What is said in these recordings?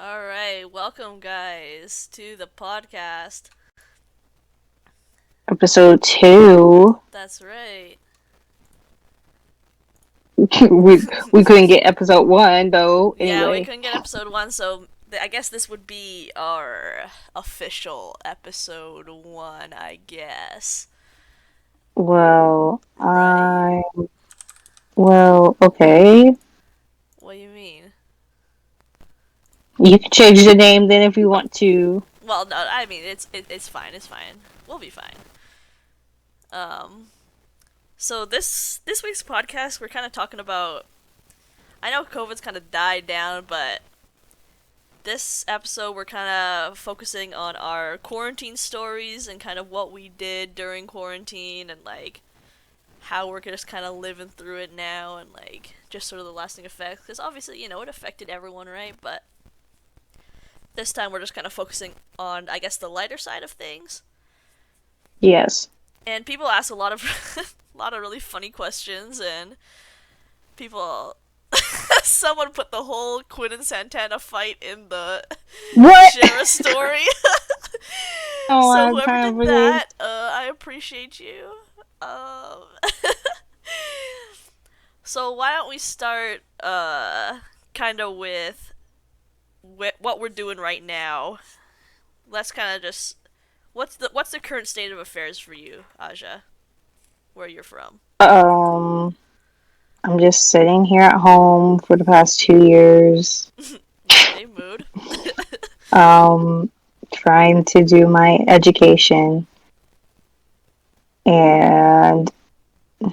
All right, welcome guys to the podcast. Episode 2. That's right. we couldn't get episode 1 though. Yeah, we Anyway, couldn't get episode 1, so I guess this would be our official episode 1, I guess. well, Right. I okay. What do you mean? You can change the name then if you want to. Well, no, I mean it's fine. It's fine. We'll be fine. Um so this week's podcast we're kind of talking about. I know COVID's kind of died down, but this episode we're kind of focusing on our quarantine stories and kind of what we did during quarantine and like how we're just kind of living through it now and like just sort of the lasting effects because obviously it affected everyone, right? But this time we're just kind of focusing on, I guess, the lighter side of things. Yes. And people ask a lot of a lot of really funny questions, and people someone put the whole Quinn and Santana fight in the What? share a story. Oh, So I'm whoever kind of did really. that, I appreciate you. Um, so why don't we start, kind of with what we're doing right now? Let's kind of just what's the current state of affairs for you, Aja? Where you're from? Um, I'm just sitting here at home for the past 2 years. Same mood. Um, Trying to do my education. And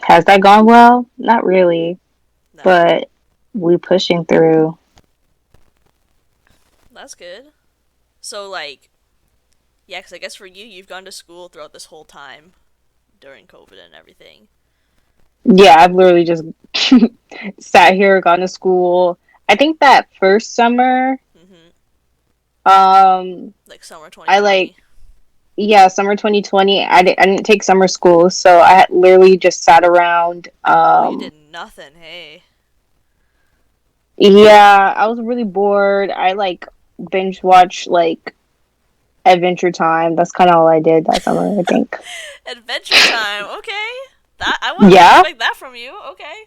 has that gone well? Not really, No, but we pushing through. that's good. So like, yeah, 'cause I guess for you, you've gone to school throughout this whole time during COVID and everything. Yeah, I've literally just sat here, gone to school. I think that first summer, Mm-hmm. um, Like summer I like, 2020. yeah, summer 2020. I didn't take summer school, so I had literally just sat around. Oh, you did nothing. Hey. Yeah, I was really bored. I like binge watch like Adventure Time. That's kind of all I did that summer, I think. Adventure Time. Okay. That I wasn't Yeah, expect that from you. Okay.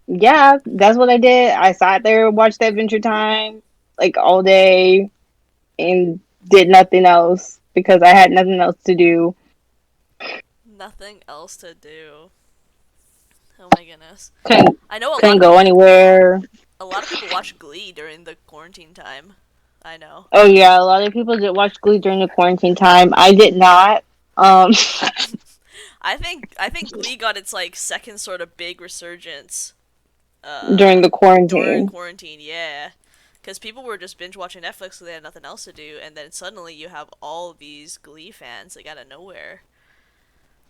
yeah, that's what I did. I sat there, watched Adventure Time like all day, and did nothing else because I had nothing else to do. Nothing else to do. Oh my goodness. Couldn't I know couldn't go anywhere. a lot of people watch Glee during the quarantine time. I know. Oh yeah, a lot of people did watch Glee during the quarantine time. I did not. Um, I think Glee got its like second sort of big resurgence during the during quarantine. quarantine, yeah. Because people were just binge watching Netflix because they had nothing else to do, and then suddenly you have all these Glee fans like out of nowhere.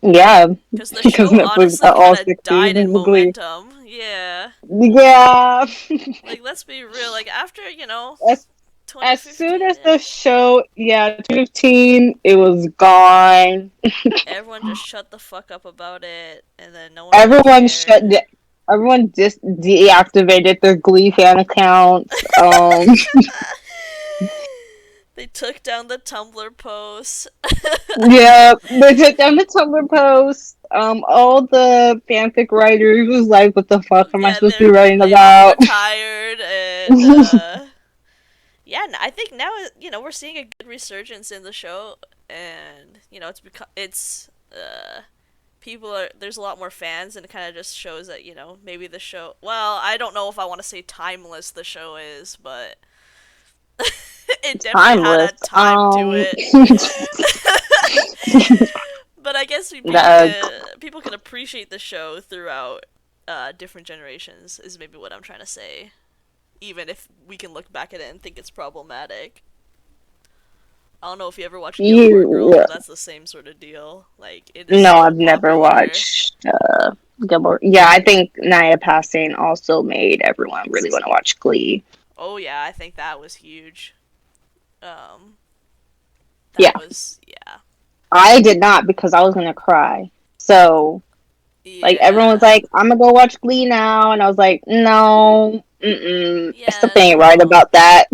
Yeah, Because the because show Netflix honestly got all kind of six died in seasons of Glee. momentum. Yeah. Yeah. Like, let's be real. Like, after, as as soon 2015 as the ish, show, yeah, 2015, it was gone. everyone just shut the fuck up about it, and then no one really Everyone cared. everyone just deactivated their Glee fan accounts. They took down the Tumblr posts. Yeah, they took down the Tumblr post. All the fanfic writers was like, "What the fuck am I Yeah, supposed to be writing they all about?" retired, and yeah, I think now we're seeing a good resurgence in the show, and it's become it's people are there's a lot more fans, and it kind of just shows that maybe the show. Well, I don't know if I want to say timeless the show is, but it definitely had Timeless. a time to it. But I guess the, people can appreciate the show throughout different generations is maybe what I'm trying to say. Even if we can look back at it and think it's problematic. I don't know if you ever watched Gilmore Girls, you but that's the same sort of deal. Like, it is No, so I've never popular. watched Gilmore. Yeah, I think Naya passing also made everyone really want to watch Glee. Oh yeah, I think that was huge. Um, Yeah, that was yeah, I did not because I was gonna cry. So like everyone was yeah. like, "I'm gonna go watch Glee now," and I was like, "No." Yeah, Something ain't right no. about that.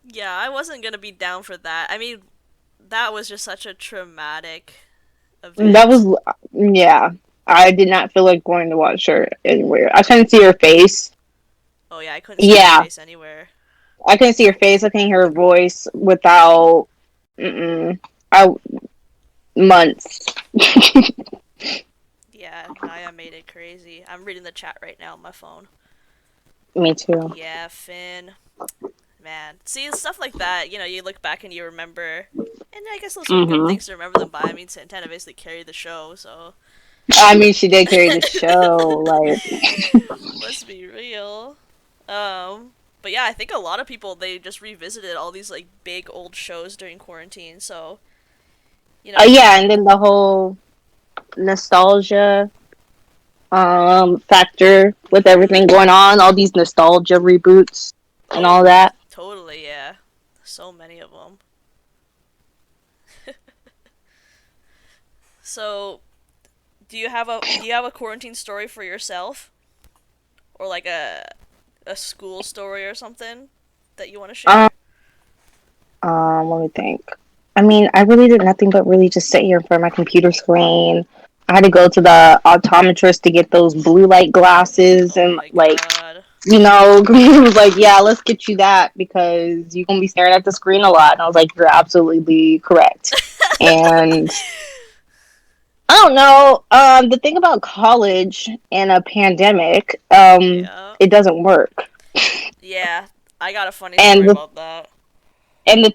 Yeah, I wasn't gonna be down for that. I mean, that was just such a traumatic That event. was, yeah. I did not feel like going to watch her anywhere. I couldn't see her face. Oh yeah, I couldn't see her Yeah, face anywhere. I couldn't see her face. I couldn't hear her voice without. Mm-mm. I months. Yeah, Naya made it crazy. I'm reading the chat right now on my phone. Me too. Yeah, Finn. Man. See, stuff like that, you look back and you remember. And I guess those are good Hmm. things to remember them by. I mean, Santana basically carried the show, so. I mean, she did carry the show. Like, Let's be real. But yeah, I think a lot of people, they just revisited all these, like, big old shows during quarantine, so. You know, yeah, and then the whole nostalgia factor with everything mm-hmm. going on, all these nostalgia reboots and all Totally. that. Totally, yeah. So many of them. So, do you have a quarantine story for yourself, or like a school story or something that you want to Um, share? let me think. I mean, I really did nothing but really just sit here in front of my computer screen. I had to go to the optometrist to get those blue light glasses, Oh and my like, god. he was like, "Yeah, let's get you that because you're gonna be staring at the screen a lot." And I was like, "You're absolutely correct." And I don't know. The thing about college and a pandemic, Yeah. it doesn't work. Yeah. I got a funny And story the about that.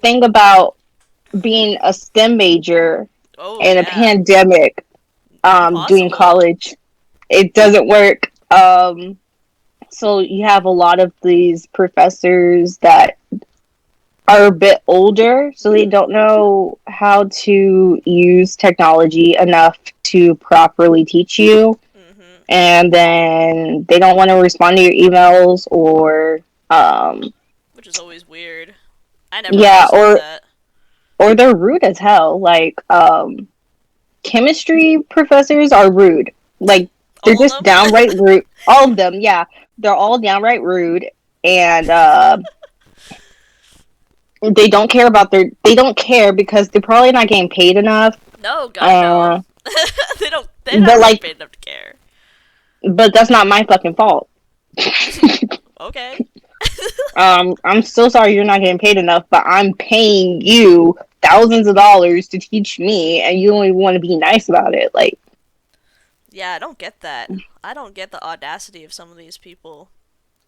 thing about being a STEM major Oh in a yeah. pandemic, doing Impossible. college, it doesn't work. So you have a lot of these professors that are a bit older, so they don't know how to use technology enough to properly teach you. Mhm. And then they don't want to respond to your emails, or Which is always weird. I never yeah, understood that. or they're rude as hell. Like chemistry professors are rude. Like they're All of just them? downright rude. All of them, yeah, they're all downright rude, and they don't care about their. They don't care because they're probably not getting paid enough. No, God no. Uh, they don't. They're but never getting like, paid enough to care. but that's not my fucking fault. Okay. I'm so sorry you're not getting paid enough, but I'm paying you thousands of dollars to teach me, and you don't even want to be nice about it. Like, Yeah, I don't get that. I don't get the audacity of some of these people.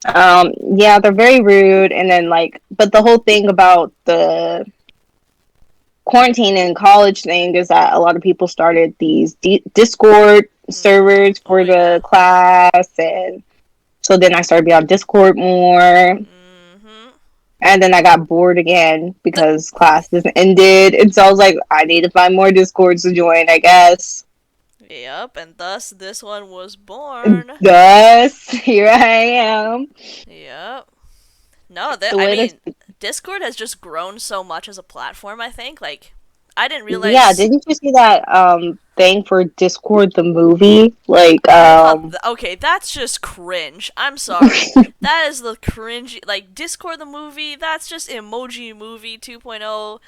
yeah, they're very rude, and then like, but the whole thing about the quarantine and college thing is that a lot of people started these Discord Mhm. servers Oh for the yeah. class, and so then I started being on Discord more. Mhm. And then I got bored again because classes ended. And so I was like, I need to find more Discords to join, I guess. Yep, and thus this one was born. Thus, here I am. Yep. No, that The I way this. mean, Discord has just grown so much as a platform, I think. Like I didn't Yeah, realize. didn't you see that thing for Discord the movie? Like, I thought, okay, that's just cringe. I'm sorry. That is the cringe. Like, Discord the movie, that's just Emoji Movie 2.0.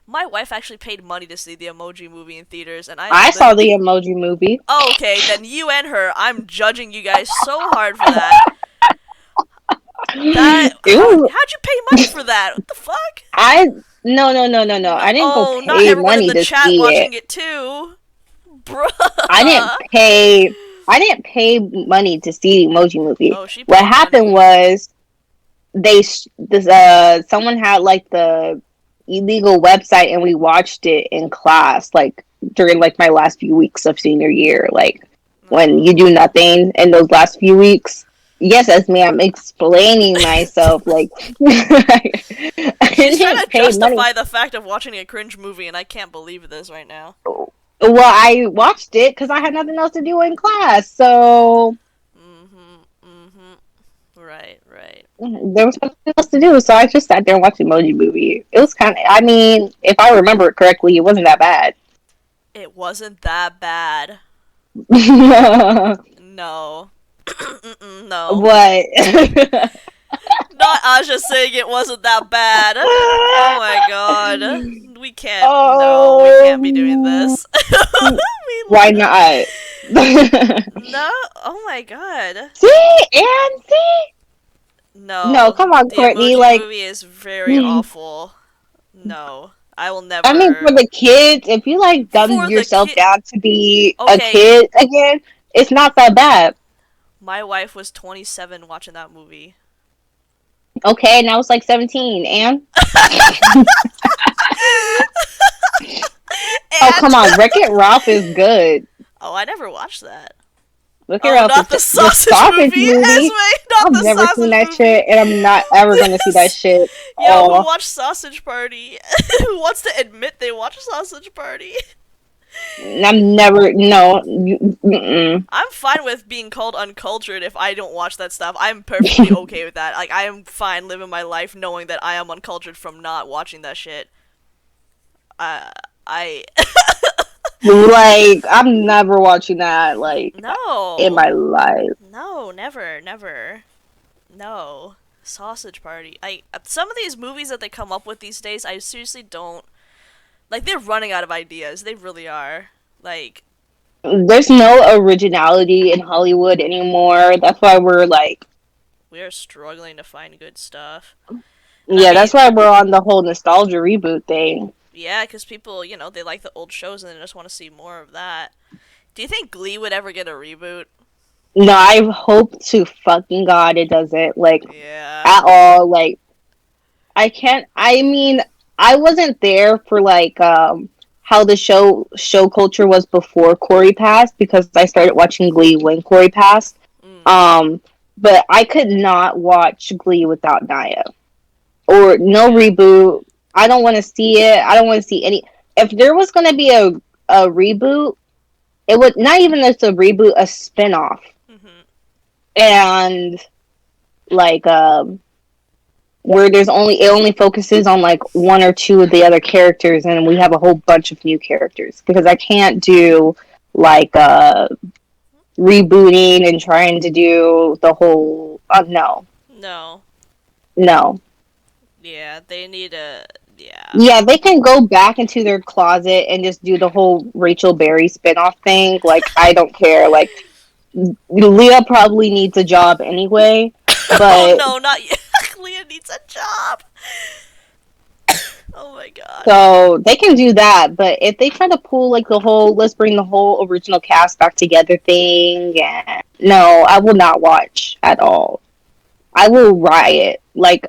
My wife actually paid money to see the Emoji Movie in theaters, and I I lit. saw the Emoji Movie. Oh, okay, then you and her, I'm judging you guys so hard for that. That. It was. How'd you pay money for that? What the fuck? I no no no no no. No, I didn't go oh, not pay everyone in money the to chat see it. watching it too. I didn't Bruh. pay. I didn't pay money to see the Emoji Movie. Oh, she What paid happened money. was this someone had like the illegal website, and we watched it in class, like during like my last few weeks of senior year, like when you do Oh. nothing in those last few weeks. Yes, as me, I'm explaining myself. Like, I She's trying didn't to pay money. justify the fact of watching a cringe movie, and I can't believe this right now. Well, I watched it because I had nothing else to do in class, so Mm-hmm. Mm-hmm. Right, right. there was nothing else to do. So I just sat there and watched the Emoji Movie. It was kind of, I mean, if I remember it correctly, it wasn't that bad. It wasn't that bad. No. No. What? Not Aja saying it wasn't that bad. Oh my god. We can't. No, we can't be doing um, this. we why literally. not? No. Oh my god. See, and see. No, No. come on, The Courtney. Emoji Like, Movie is very awful. No. I will I mean, for never. the kids, if you like dumb For the yourself kid. down to be a Okay. kid again, it's not that bad. My wife was 27 watching that movie. Okay, and I was like 17, and oh, And. come on, Wreck It Ralph is good. Oh, I never watched that. Wreck It Oh, Ralph is not the the sausage sausage movie, movie. Esme. Not I've the never seen sausage that movie. shit, and I'm not ever gonna see that shit. Yo, who Oh, watched Sausage Party? Who wants to admit they watched Sausage Party? I'm never no. Mm-mm. I'm fine with being called uncultured if I don't watch that stuff. I'm perfectly okay with that. Like, I am fine living my life knowing that I am uncultured from not watching that shit. I Like I'm never watching that. Like in no, my life. no, never, never, no. Sausage Party. I some of these movies that they come up with these days, I seriously don't like. They're running out of ideas. They really are. Like, There's no originality in Hollywood anymore. That's why we're like, we are struggling to find good stuff. And I yeah, mean, that's why we're on the whole nostalgia reboot thing. yeah, because people, they like the old shows and they just want to see more of that. Do you think Glee would ever get a reboot? No, I hope to fucking God it doesn't, like, Yeah. at all. Like, I can't. I mean, I wasn't there for like how the show culture was before Corey passed because I started watching Glee when Corey passed. Mm. Um, but I could not watch Glee without Naya or no Yeah. reboot. I don't want to see it. I don't want to see any. If there was going to be a reboot, it would not even just a reboot, a spinoff, Mhm. and like where there's only it only focuses on like one or two of the other characters, and we have a whole bunch of new characters because I can't do like rebooting and trying to do the whole no, No. no. Yeah, they need a. Yeah. Yeah, they can go back into their closet and just do the whole Rachel Berry spinoff thing. Like, I don't care. Like, Leah probably needs a job anyway, Oh but no, not yet. Leah needs a job. Oh my god. so they can do that. But if they try to pull like the whole let's bring the whole original cast back together thing, no, I will not watch at all. I will riot. Like,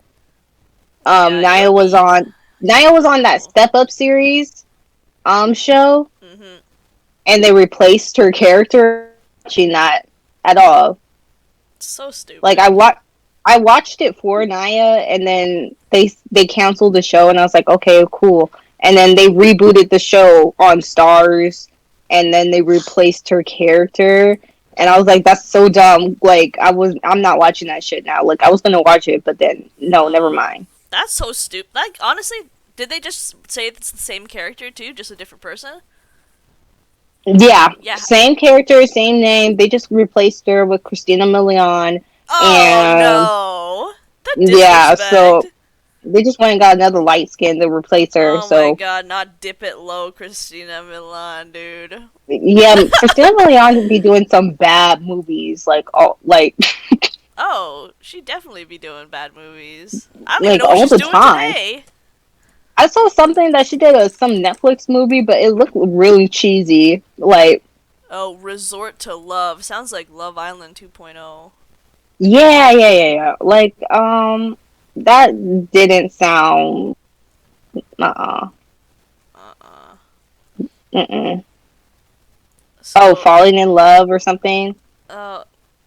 Yeah, it Naya would was be. on Naya was on that Oh. Step Up series show, Mhm. and they replaced her character. Watching that at all. So Like stupid. I watched it for Naya, and then they canceled the show, and I was like, okay, cool. And then they rebooted the show on Stars, and then they replaced her character, and I was like, that's so dumb. Like I'm not watching that shit now. Like I was gonna watch it, but then no, never mind. That's so stupid. Like, honestly, did they just say it's the same character too, just a different person? Yeah, Yeah. same character, same name. They just replaced her with Christina Milian, Oh and no. The yeah, so disrespect. they just went and got another light skin to replace her. Oh my So god, not dip it low, Christina Milan, dude. yeah, Christina Milian would be doing some bad movies, like all Oh, she'd definitely be doing bad movies. I don't even like know what all she's the doing time. today. I saw something that she did some Netflix movie, but it looked really cheesy. Like Oh, Resort to Love. Sounds like Love Island 2.0. yeah. Like that didn't sound. Uh. Uh-uh. Mm-mm. Oh, So, falling in love or something.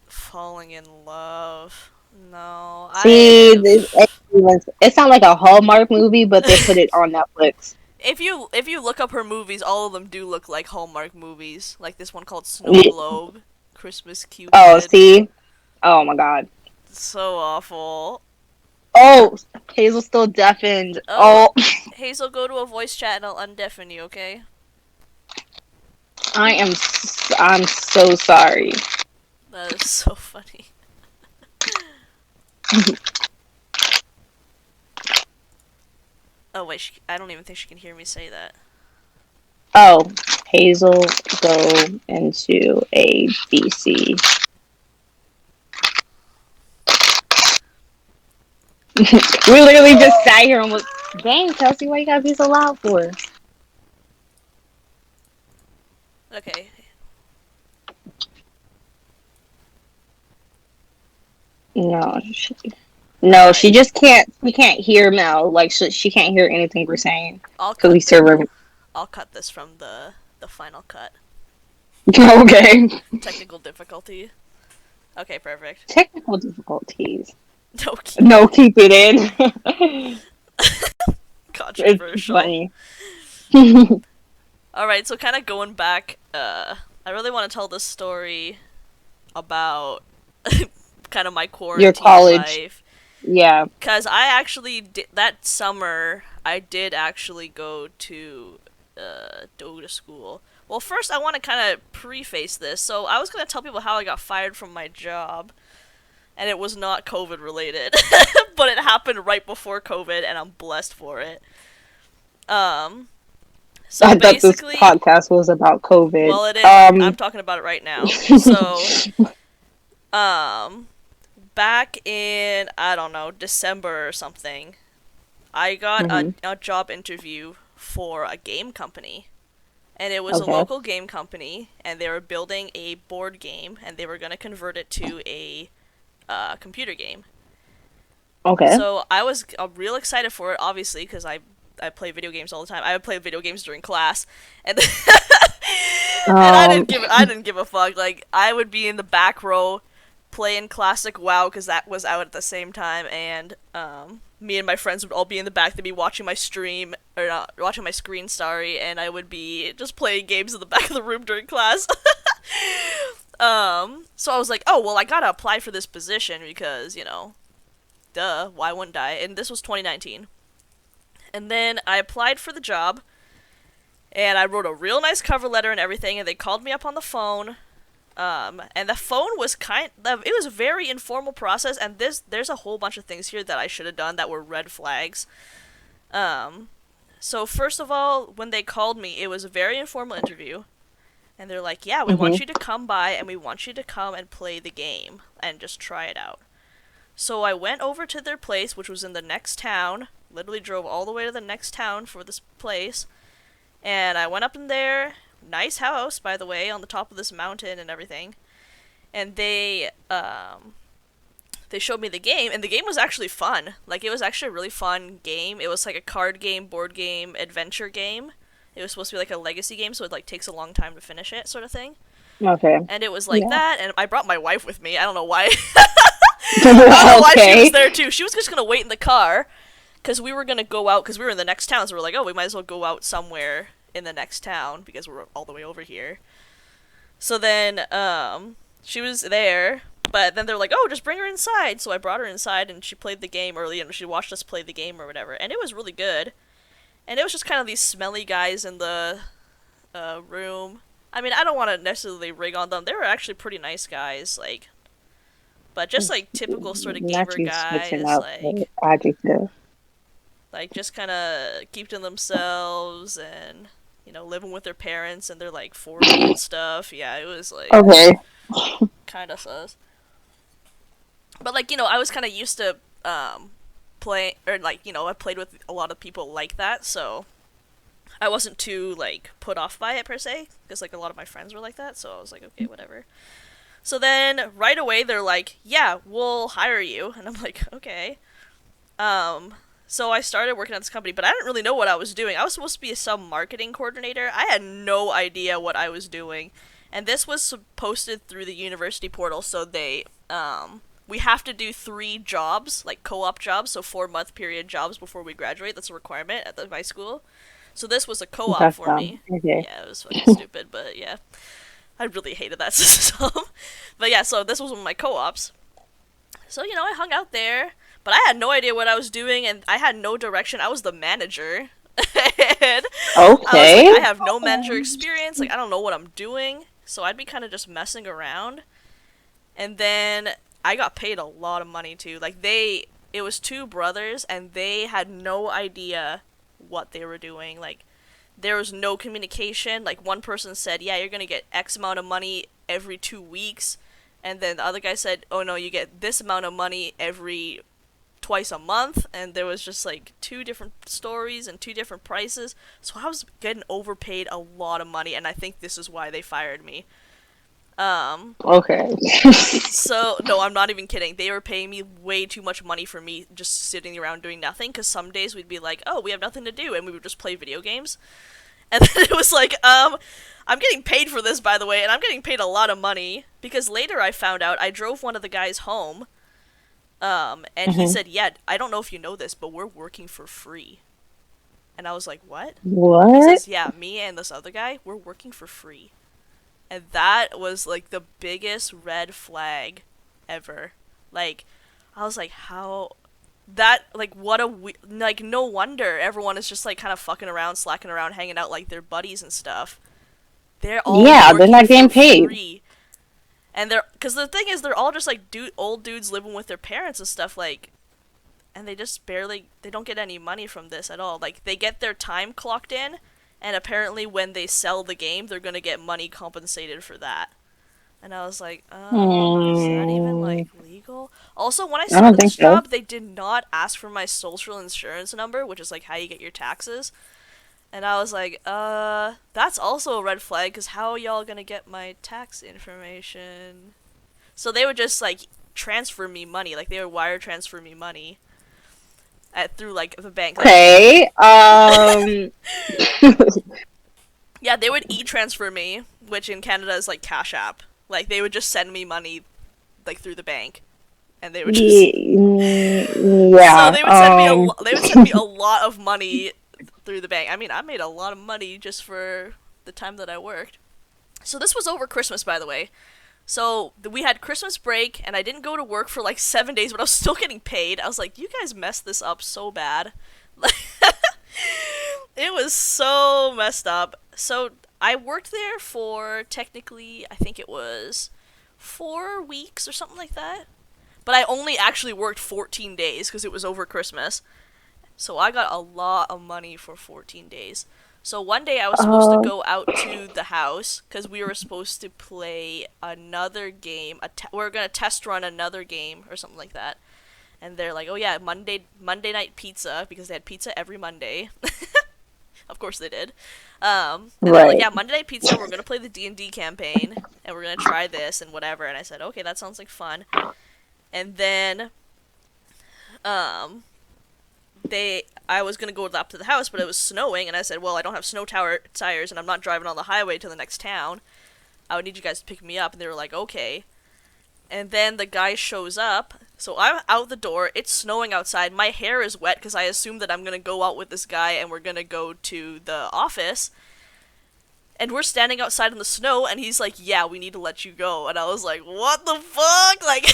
Falling in Love. No, See, it sounds like a Hallmark movie, but they put it on Netflix. if you look up her movies, all of them do look like Hallmark movies. Like this one called Snow Globe, Christmas Oh, Cupid. see? Oh my god. So awful. Oh, Hazel's still deafened. Oh, Oh, Hazel, go to a voice chat and I'll undeafen you, okay? I'm so sorry. That is so funny. Oh wait, I don't even think she can hear me say that. Oh, Hazel, go into A, B, C. We literally just sat here and was, dang, Kelsey, why you gotta be so loud for? Okay. No, no, Alright. she just can't. She can't hear Mel. Like she can't hear anything we're saying I'll because we cut this. serve. I'll cut this from the final cut. Okay. Technical difficulty. Okay, perfect. Technical difficulties. No, No, keep it in. It's controversial. funny. Alright, so kind of going back, I really want to tell this story about kind of my Your quarantine college. life. Yeah. Because I actually did, that summer, I did actually go to school. Well, first, I want to kind of preface this. So, I was going to tell people how I got fired from my job, and it was not COVID related, but it happened right before COVID, and I'm blessed for it. So I thought this basically, podcast was about COVID. well, it is. I'm talking about it right now. So, back in, I don't know, December or something, I got a job interview for a game company. And it was a Okay. local game company, and they were building a board game, and they were going to convert it to a computer game. Okay. So I was real excited for it, obviously, because I play video games all the time. I would play video games during class, and and I didn't give a fuck. Like I would be in the back row playing classic WoW because that was out at the same time, and me and my friends would all be in the back. They'd be watching my stream or not watching my screen, sorry, and I would be just playing games in the back of the room during class. So I was like, oh well, I gotta apply for this position because duh, why wouldn't I? And this was 2019. And then I applied for the job, and I wrote a real nice cover letter and everything, and they called me up on the phone. And the phone was it was a very informal process, and there's a whole bunch of things here that I should have done that were red flags. So first of all, when they called me, it was a very informal interview, and they're like, yeah, we want you to come by, and we want you to come and play the game, and just try it out. So I went over to their place, which was in the next town, literally drove all the way to the next town for this place, and I went up in there. Nice house, by the way, on the top of this mountain and everything. And they showed me the game, and the game was actually fun. Like, it was actually a really fun game. It was like a card game, board game, adventure game. It was supposed to be like a legacy game, so it like takes a long time to finish it, sort of thing. Okay. And it was like Yeah. that, and I brought my wife with me. I don't know why. I don't know why she was there too. She was just gonna wait in the car, because we were gonna go out, because we were in the next town, so we're like, oh, we might as well go out somewhere in the next town because we're all the way over here. So then she was there, but then they're like, oh, just bring her inside. So I brought her inside, and she played the game early, and she watched us play the game or whatever, and it was really good. And it was just kind of these smelly guys in the room. I mean, I don't want to necessarily rig on them. They were actually pretty nice guys, like, but just like typical sort of gamer guys, like just kind of keep to themselves and living with their parents, and they're like 40 and stuff. Yeah, it was like Okay. kind of sus. But like I was kind of used to play, or like I played with a lot of people like that, so I wasn't too like put off by it per se, because like a lot of my friends were like that, so I was like, okay, whatever. So then right away they're like, yeah, we'll hire you, and I'm like, okay. So I started working at this company, but I didn't really know what I was doing. I was supposed to be some marketing coordinator. I had no idea what I was doing. And this was posted through the university portal, so we have to do 3 jobs, like co-op jobs, so 4-month period jobs before we graduate. That's a requirement at my school. So this was a co-op for me. Okay. Yeah, it was fucking stupid, but yeah. I really hated that system. But yeah, so this was one of my co-ops. So, I hung out there, but I had no idea what I was doing, and I had no direction. I was the manager. And Okay. I was like, I have no manager experience, like, I don't know what I'm doing, so I'd be kind of just messing around. And then I got paid a lot of money too. Like it was two brothers and they had no idea what they were doing. Like there was no communication. Like one person said, "Yeah, you're gonna get X amount of money every 2 weeks," and then the other guy said, "Oh no, you get this amount of money every twice a month." And there was just like two different stories and two different prices. So I was getting overpaid a lot of money, and I think this is why they fired me. Um, Okay. so no, I'm not even kidding. They were paying me way too much money for me just sitting around doing nothing. Because some days we'd be like, "Oh, we have nothing to do," and we would just play video games. And then it was like, I'm getting paid for this, by the way, and I'm getting paid a lot of money because later I found out I drove one of the guys home. And he Mhm. said, "Yeah, I don't know if you know this, but we're working for free." And I was like, "What?" He What? says, "Yeah, me and this other guy, we're working for free." And that was like the biggest red flag ever. Like, I was like, how that like what a like no wonder everyone is just like kind of fucking around, slacking around, hanging out like their buddies and stuff. They're all Yeah, they're working not for getting paid. free. And they're because the thing is they're all just like old dudes living with their parents and stuff like and they just barely they don't get any money from this at all. Like they get their time clocked in and apparently when they sell the game they're going to get money compensated for that. And I was like, is that even Hmm. like legal? Also, when I I don't started think this so. job, they did not ask for my social insurance number, which is like how you get your taxes. And I was like, that's also a red flag, because how are y'all gonna get my tax information? So they would just like transfer me money, like they would wire transfer me money through like the bank. Like, Okay. yeah, they would e-transfer me, which in Canada is like Cash App. Like they would just send me money like through the bank, and they would just so Yeah. they would send me they would send me a lot of money through the bank. I mean, I made a lot of money just for the time that I worked. So this was over Christmas, by the way. So we had Christmas break, and I didn't go to work for like 7 days, but I was still getting paid. I was like, you guys messed this up so bad. It was so messed up. So I worked there for technically, I think it was 4 weeks or something like that. But I only actually worked 14 days because it was over Christmas. So I got a lot of money for 14 days. So one day I was supposed to Uh, go out to the house because we were supposed to play another game. We were gonna test run another game or something like that. And they're like, "Oh yeah, Monday night pizza," because they had pizza every Monday. Of course they did. And they're like, right. "Yeah, Monday night pizza. We're gonna play the D&D campaign, and we're gonna try this and whatever." And I said, "Okay, that sounds like fun." And then um, I was gonna go up to the house, but it was snowing, and I said, "Well, I don't have tires, and I'm not driving on the highway to the next town. I would need you guys to pick me up." And they were like, "Okay." And then the guy shows up, so I'm out the door. It's snowing outside. My hair is wet because I assume that I'm gonna go out with this guy, and we're gonna go to the office. And we're standing outside in the snow, and he's like, "Yeah, we need to let you go." And I was like, "What the fuck?" Like,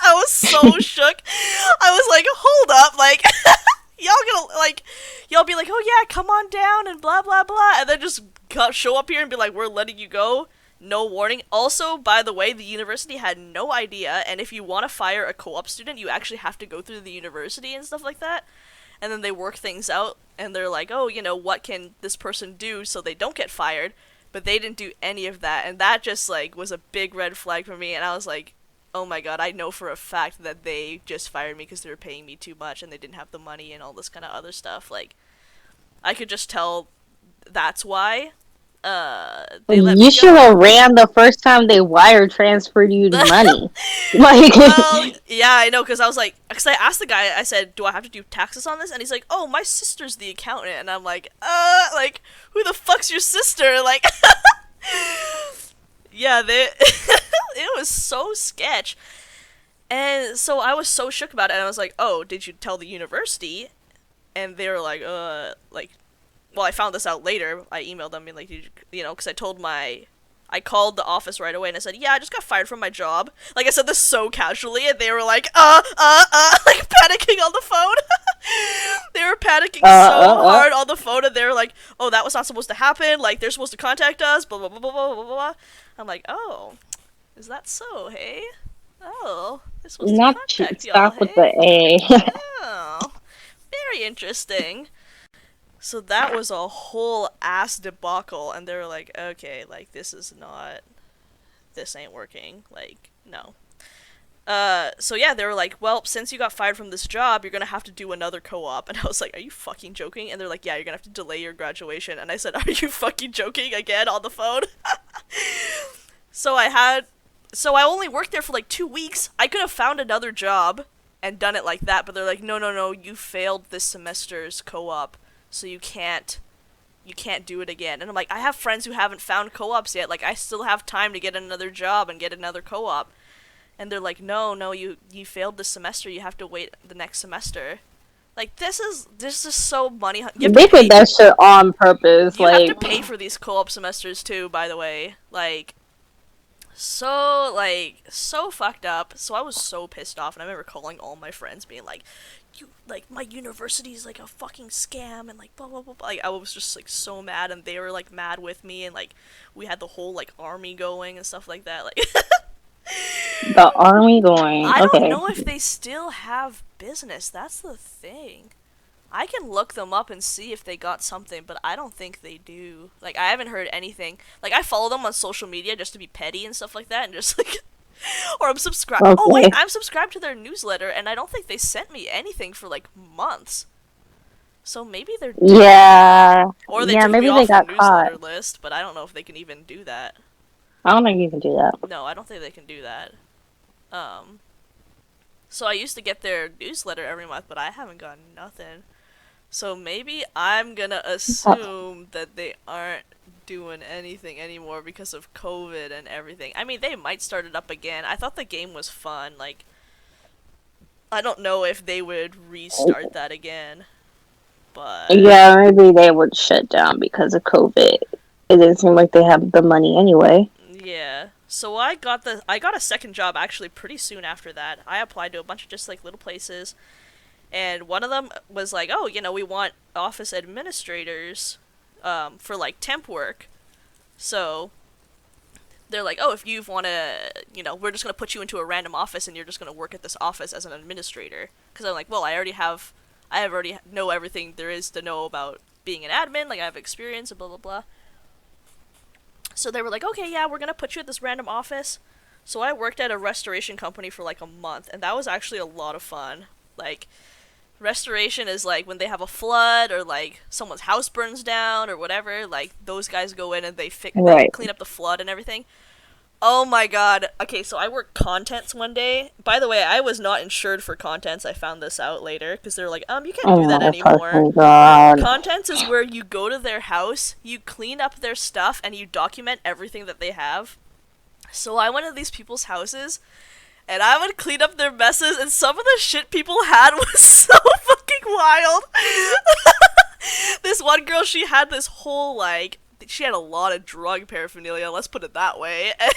I was so shook. I was like, "Hold up, like." Y'all gonna like y'all be like, "Oh yeah, come on down," and blah blah blah, and then just show up here and be like, "We're letting you go." No warning. Also, by the way, the university had no idea, and if you want to fire a co-op student, you actually have to go through the university and stuff like that. And then they work things out, and they're like, "Oh, what can this person do so they don't get fired?" But they didn't do any of that, and that just like was a big red flag for me, and I was like, "Oh my god, I know for a fact that they just fired me because they were paying me too much and they didn't have the money and all this kind of other stuff." Like, I could just tell that's why they let me You should go. have ran the first time they wire transferred you money. Like, Well, yeah, I know, because I was like, because I asked the guy, I said, "Do I have to do taxes on this?" And he's like, "Oh, my sister's the accountant." And I'm like, who the fuck's your sister? Like, yeah, they, it was so sketch. And so I was so shook about it, and I was like, "Oh, did you tell the university?" And they were like, like, well, I found this out later. I emailed them and like, because I called the office right away and I said, "Yeah, I just got fired from my job." Like I said this so casually, and they were like, like panicking on the phone. They were panicking so hard on the phone, and they were like, "Oh, that was not supposed to happen. Like they're supposed to contact us." Blah blah blah blah blah blah blah. I'm like, "Oh, Is that so, hey? Oh, they're supposed to Not contact y'all, start with hey? the A. Oh, very interesting. So that was a whole ass debacle, and they were like, okay, like, this ain't working. Like, no. So yeah, they were like, well, since you got fired from this job, you're gonna have to do another co-op. And I was like, are you fucking joking? And they're like, yeah, you're gonna have to delay your graduation. And I said, are you fucking joking again on the phone? So I had, so I only worked there for like 2 weeks. I could have found another job and done it like that, but they're like, no, no, no, you failed this semester's co-op, so you can't do it again. And I'm like, I have friends who haven't found co-ops yet. Like, I still have time to get another job and get another co-op. And they're like, no, no, you failed this semester. You have to wait the next semester. Like, this is so money. You have to They did pay. that shit on purpose. You have to Like, pay for these co-op semesters too, by the way. So fucked up. So I was so pissed off, and I remember calling all my friends, being like, "You like my university is like a fucking scam," and like blah blah blah. Like I was just like so mad, and they were like mad with me, and like we had the whole like army going and stuff like that. Like the army going. I don't Okay. know if they still have business. That's the thing. I can look them up and see if they got something, but I don't think they do. Like, I haven't heard anything. Like, I follow them on social media just to be petty and stuff like that, and just like, or I'm subscribed. Oh wait, Okay. I'm subscribed to their newsletter, and I don't think they sent me anything for like months. So maybe they're dead, Yeah. or they Yeah, took me maybe they off their got caught. newsletter list. But I don't know if they can even do that. I don't think you can do that. No, I don't think they can do that. Um, so I used to get their newsletter every month, but I haven't gotten nothing. So maybe I'm gonna assume that they aren't doing anything anymore because of COVID and everything. I mean, they might start it up again. I thought the game was fun. Like, I don't know if they would restart that again, but Yeah, maybe they would shut down because of COVID. It didn't seem like they have the money anyway. yeah. So I got a second job actually pretty soon after that. I applied to a bunch of just like little places, and one of them was like, "Oh, we want office administrators for like temp work." So they're like, oh, if you want to, we're just going to put you into a random office and you're just going to work at this office as an administrator. Because I'm like, well, I already know everything there is to know about being an admin. Like, I have experience and blah, blah, blah. So they were like, okay, yeah, we're going to put you at this random office. So I worked at a restoration company for like a month, and that was actually a lot of fun. Like, restoration is like when they have a flood or like someone's house burns down or whatever, like those guys go in and they Right. clean up the flood and everything. Oh my god. Okay, so I worked contents one day. By the way, I was not insured for contents. I found this out later because they're like, you can't do Oh that my anymore. fucking god. Contents is where you go to their house, you clean up their stuff, and you document everything that they have. So I went to these people's houses, and I would clean up their messes, and some of the shit people had was so fucking wild. This one girl, she had this whole, like, she had a lot of drug paraphernalia, let's put it that way. And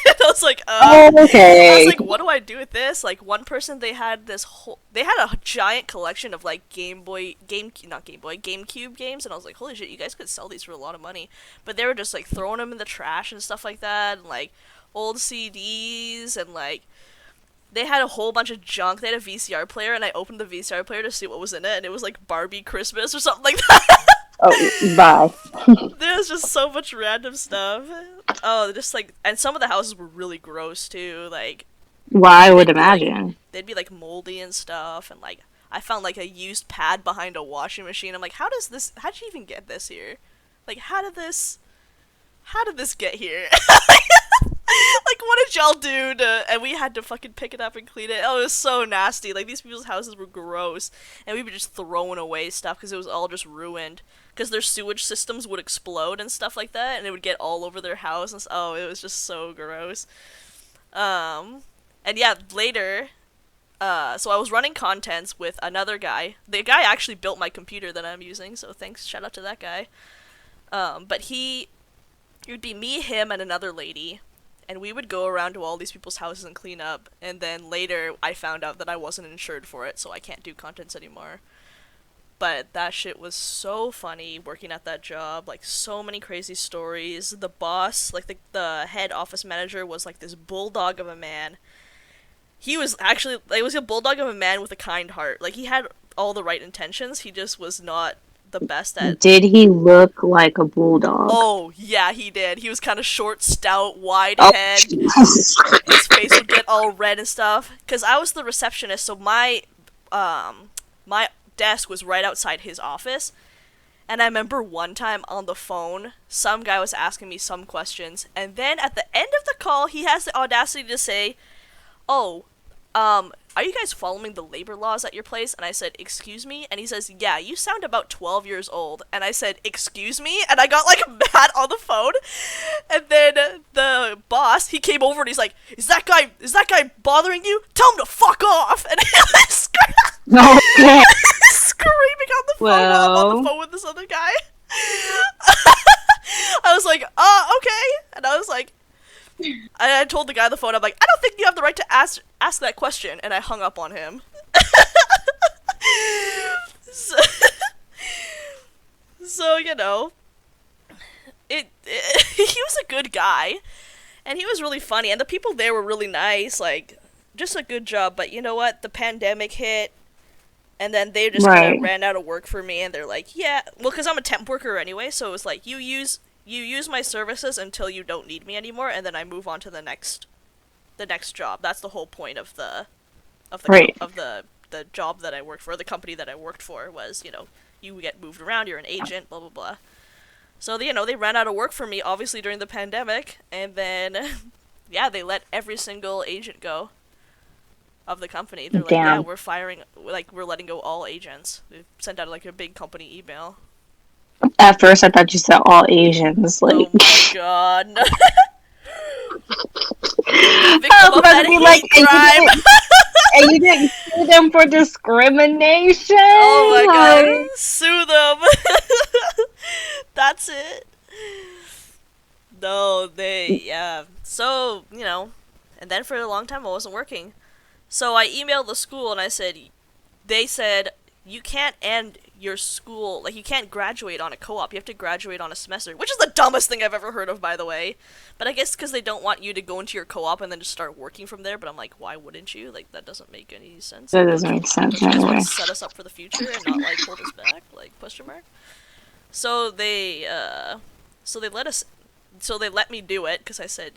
Oh, I was okay. like, what do I do with this? Like, one person, they had a giant collection of, like, GameCube games, and I was like, holy shit, you guys could sell these for a lot of money. But they were just, like, throwing them in the trash and stuff like that, and, like, old CDs, and, like, they had a whole bunch of junk. They had a VCR player, and I opened the VCR player to see what was in it, and it was, like, Barbie Christmas or something like that. Oh, bye. There was just so much random stuff. Oh, just like, and some of the houses were really gross too. Like, Well, I would they'd be like, imagine. they'd be like moldy and stuff, and like, I found like a used pad behind a washing machine. I'm like, how'd you even get this here? Like, how did this get here? Like, what did y'all do to, and we had to fucking pick it up and clean it. Oh, it was so nasty. Like, these people's houses were gross, and we were just throwing away stuff because it was all just ruined. Because their sewage systems would explode and stuff like that, and it would get all over their house. Oh, it was just so gross. And yeah, later, so I was running contents with another guy. The guy actually built my computer that I'm using, so thanks, shout out to that guy. But it would be me, him, and another lady, and we would go around to all these people's houses and clean up. And then later, I found out that I wasn't insured for it, so I can't do contents anymore. But that shit was so funny working at that job. Like, so many crazy stories. The boss, like, the head office manager was like this bulldog of a man. He was actually, like, it was a bulldog of a man with a kind heart. Like, he had all the right intentions. He just was not the best at. Did he look like a bulldog? Oh, yeah, he did. He was kind of short, stout, wide Oh, head. Jesus. His face would get all red and stuff. Because I was the receptionist, so my desk was right outside his office. And I remember one time on the phone, some guy was asking me some questions, and then at the end of the call, he has the audacity to say, "Oh, are you guys following the labor laws at your place?" And I said, "Excuse me?" And he says, "Yeah, you sound about 12 years old." And I said, "Excuse me?" And I got, like, mad on the phone. And then the boss, he came over and he's like, is that guy bothering you? Tell him to fuck off!" And I was Okay. screaming on the phone while I'm on the phone with this other guy. I was like, okay. And I was like, I told the guy on the phone, I'm like, I don't think you have the right to ask that question. And I hung up on him. so, so, you know, he was a good guy. And he was really funny. And the people there were really nice. Like, just a good job. But you know what? The pandemic hit. And then they just kind of ran out of work for me, and they're like, yeah, well, because I'm a temp worker anyway, so it was like, you use my services until you don't need me anymore, and then I move on to the next job. That's the whole point of the job that I worked for, the company that I worked for, was, you know, you get moved around, you're an agent, blah blah blah. So you know, they ran out of work for me, obviously during the pandemic, and then yeah, they let every single agent go of the company. They're like, yeah, we're letting go all agents. They sent out like a big company email. At first, I thought you said all Asians. Like, oh my god. I was about to be like, and you didn't sue them for discrimination? Oh my god, sue them. That's it. No, yeah. So, you know, and then for a long time I wasn't working. So I emailed the school and they said, you can't end your school, like, you can't graduate on a co-op, you have to graduate on a semester, which is the dumbest thing I've ever heard of, by the way. But I guess because they don't want you to go into your co-op and then just start working from there, but I'm like, why wouldn't you? Like, that doesn't make any sense. That doesn't make sense. Don't you just want to set us up for the future and not, like, hold us back, like, question mark? So they let me do it, because I said,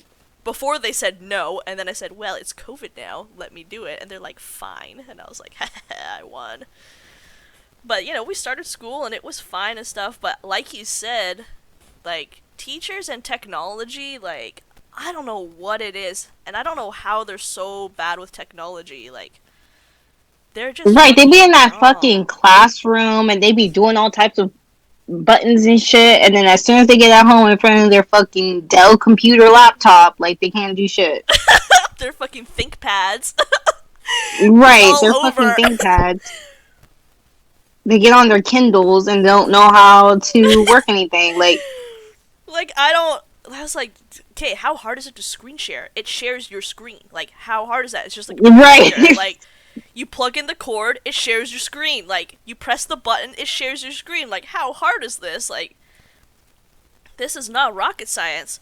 before they said no, and then I said, well, it's COVID now, let me do it, and they're like, fine, and I was like, I won. But, you know, we started school, and it was fine and stuff, but like you said, like, teachers and technology, like, I don't know what it is, and I don't know how they're so bad with technology, like, they're just... Right, they be in that fucking classroom, and they be doing all types of buttons and shit, and then as soon as they get at home in front of their fucking Dell computer laptop, like, they can't do shit. Their fucking ThinkPads. Right, their fucking ThinkPads. They get on their Kindles and don't know how to work anything, like, I was like, okay, how hard is it to screen share? It shares your screen. Like, how hard is that? It's just like, right. Like, you plug in the cord, it shares your screen. Like, you press the button, it shares your screen. Like, how hard is this? Like, this is not rocket science.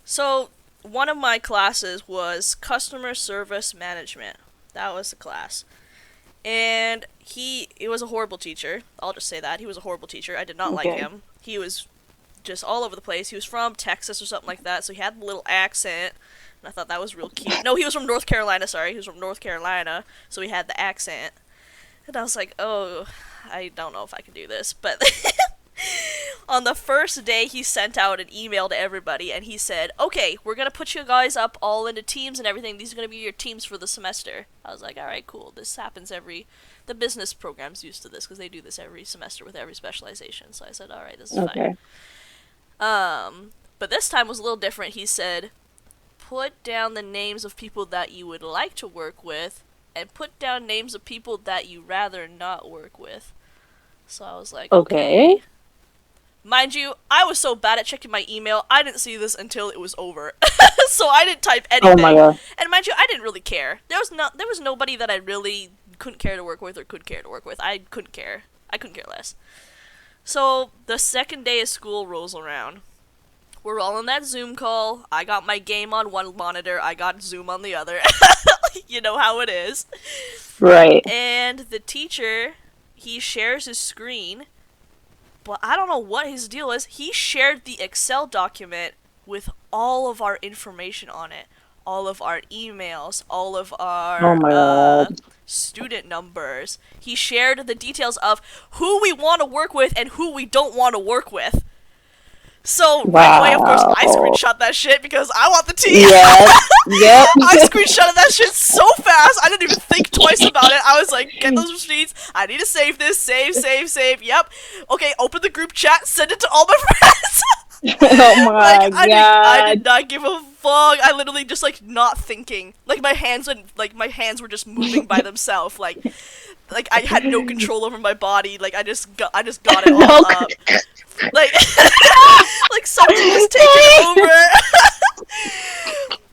So, one of my classes was customer service management. That was the class. And he was a horrible teacher. I'll just say that. He was a horrible teacher. I did not like him. He was just all over the place. He was from Texas or something like that, so he had a little accent. And I thought that was real cute. No, he was from North Carolina, sorry. He was from North Carolina, so he had the accent. And I was like, oh, I don't know if I can do this. But on the first day, he sent out an email to everybody, and he said, okay, we're going to put you guys up all into teams and everything. These are going to be your teams for the semester. I was like, alright, cool. This happens the business program's used to this, because they do this every semester with every specialization. So I said, alright, this is fine. But this time was a little different. He said, put down the names of people that you would like to work with, and put down names of people that you rather not work with. So I was like, okay. Mind you, I was so bad at checking my email, I didn't see this until it was over. So I didn't type anything. Oh my god. And mind you, I didn't really care. There was nobody that I really couldn't care to work with or could care to work with. I couldn't care. I couldn't care less. So the second day of school rolls around. We're all in that Zoom call. I got my game on one monitor. I got Zoom on the other. You know how it is. Right. And the teacher, he shares his screen, but I don't know what his deal is. He shared the Excel document with all of our information on it. All of our emails, all of our Oh my God. student numbers. He shared the details of who we want to work with and who we don't want to work with. So, right away, of course, I Wow. screenshot that shit because I want the tea. Yep. Yep. I screenshotted that shit so fast, I didn't even think twice about it. I was like, get those receipts, I need to save this, save, yep. Okay, open the group chat, send it to all my friends. Oh my Like, I God. did not give a fuck. I literally just, like, not thinking. Like, my hands were just moving by themselves. Like I had no control over my body. Like, I just got it all up. Like, like something was taking over.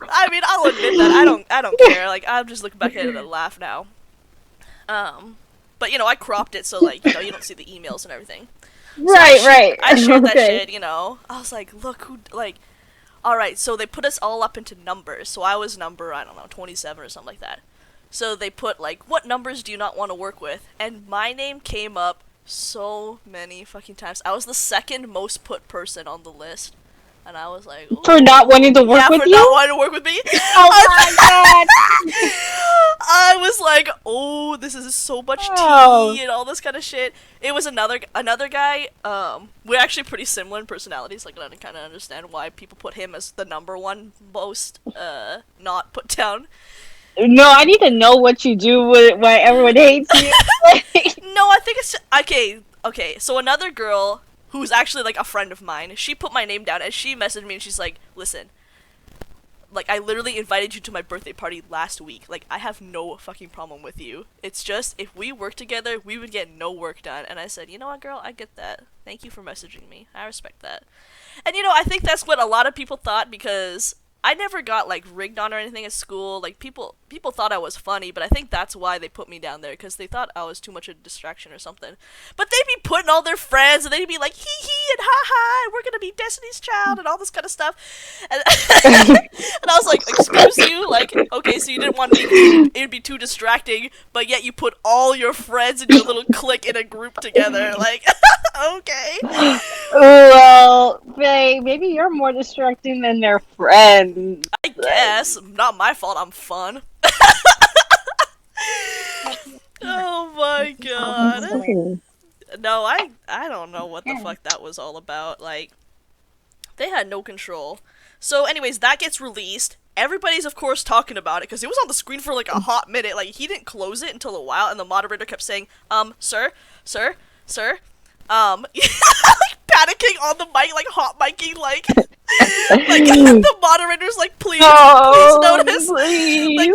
I mean, I'll admit that I don't care. Like, I'm just looking back at it and laugh now. But I cropped it so like you don't see the emails and everything. Right. I shared that Okay. shit. I was like, look who like. All right, so they put us all up into numbers. So I was number 27 or something like that. So they put like, what numbers do you not want to work with? And my name came up so many fucking times. I was the second most put person on the list. And I was like, ooh. For not wanting to work Yeah, with for you? not wanting to work with me. Oh my God. I was like, oh, this is so much tea Oh. and all this kind of shit. It was another guy. We're actually pretty similar in personalities. Like, I don't kind of understand why people put him as the number one most not put down. No, I need to know what you do with why everyone hates you. No, I think it's okay. So another girl who's actually like a friend of mine, she put my name down and she messaged me and she's like, listen. Like, I literally invited you to my birthday party last week. Like, I have no fucking problem with you. It's just, if we worked together, we would get no work done. And I said, you know what, girl? I get that. Thank you for messaging me. I respect that. And, I think that's what a lot of people thought because I never got, like, rigged on or anything at school. Like, people thought I was funny, but I think that's why they put me down there, because they thought I was too much of a distraction or something. But they'd be putting all their friends, and they'd be like, hee-hee, and ha-ha, and we're gonna be Destiny's Child, and all this kind of stuff. And, and I was like, excuse you? Like, okay, so you didn't want me, it'd be too distracting, but yet you put all your friends in your little clique in a group together. Like, okay. Well, Faye, maybe you're more distracting than their friends. I guess. Not my fault, I'm fun. Oh my god. No, I don't know what the fuck that was all about. Like, they had no control. So anyways, that gets released. Everybody's of course talking about it because it was on the screen for like a hot minute. Like, he didn't close it until a while, and the moderator kept saying, sir, like panicking on the mic, like hot micing, like the moderator's like, please notice. Please. Like,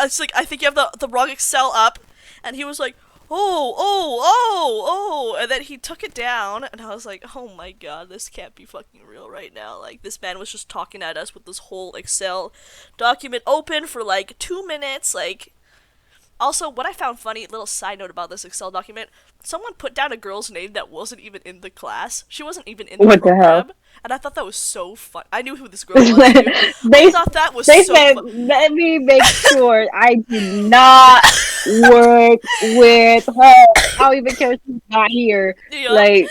it's like, I think you have the wrong Excel up, and he was like, oh, and then he took it down, and I was like, oh my god, this can't be fucking real right now. Like, this man was just talking at us with this whole Excel document open for like 2 minutes, like. Also, what I found funny, little side note about this Excel document, someone put down a girl's name that wasn't even in the class. She wasn't even in the What the program. hell? And I thought that was so fun. I knew who this girl was, too. I thought that was They so said, fun. let me make sure I do not work with her. I don't even care if she's not here. Yeah. Like,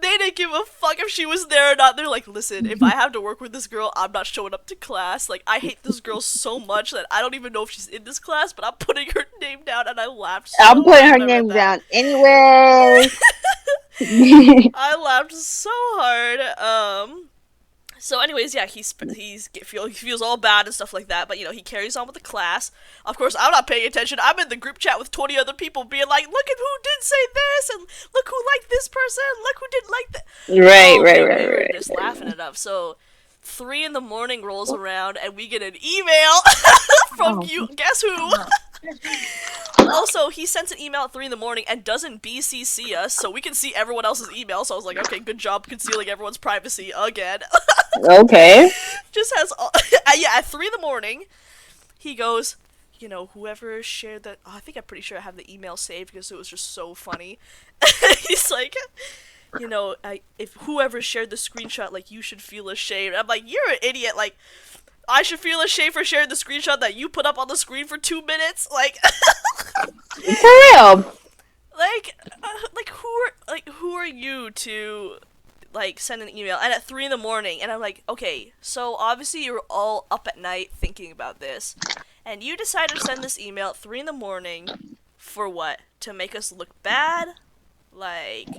They didn't give a fuck if she was there or not. They're like, listen, if I have to work with this girl, I'm not showing up to class. Like, I hate this girl so much that I don't even know if she's in this class, but I'm putting her name down, and I laughed so I'm putting her hard when I read name that. down anyway. I laughed so hard. So anyways, yeah, he feels all bad and stuff like that, but he carries on with the class. Of course, I'm not paying attention. I'm in the group chat with 20 other people being like, look at who did say this, and look who liked this person, look who didn't like that. Right. We were just laughing it up. So 3 a.m. rolls around, and we get an email from you. Guess who? Also, he sends an email at 3 a.m. and doesn't BCC us, so we can see everyone else's email. So I was like, okay, good job concealing everyone's privacy again. Okay. Just has all, yeah, at 3 a.m, he goes, whoever shared that. Oh, I think I'm pretty sure I have the email saved because it was just so funny. He's like, if whoever shared the screenshot, like, you should feel ashamed. I'm like, you're an idiot. Like, I should feel ashamed for sharing the screenshot that you put up on the screen for 2 minutes. Like, For real. who are you to like send an email and at 3 in the morning? And I'm like, okay, so obviously you're all up at night thinking about this, and you decide to send this email at 3 in the morning for what? To make us look bad? Like,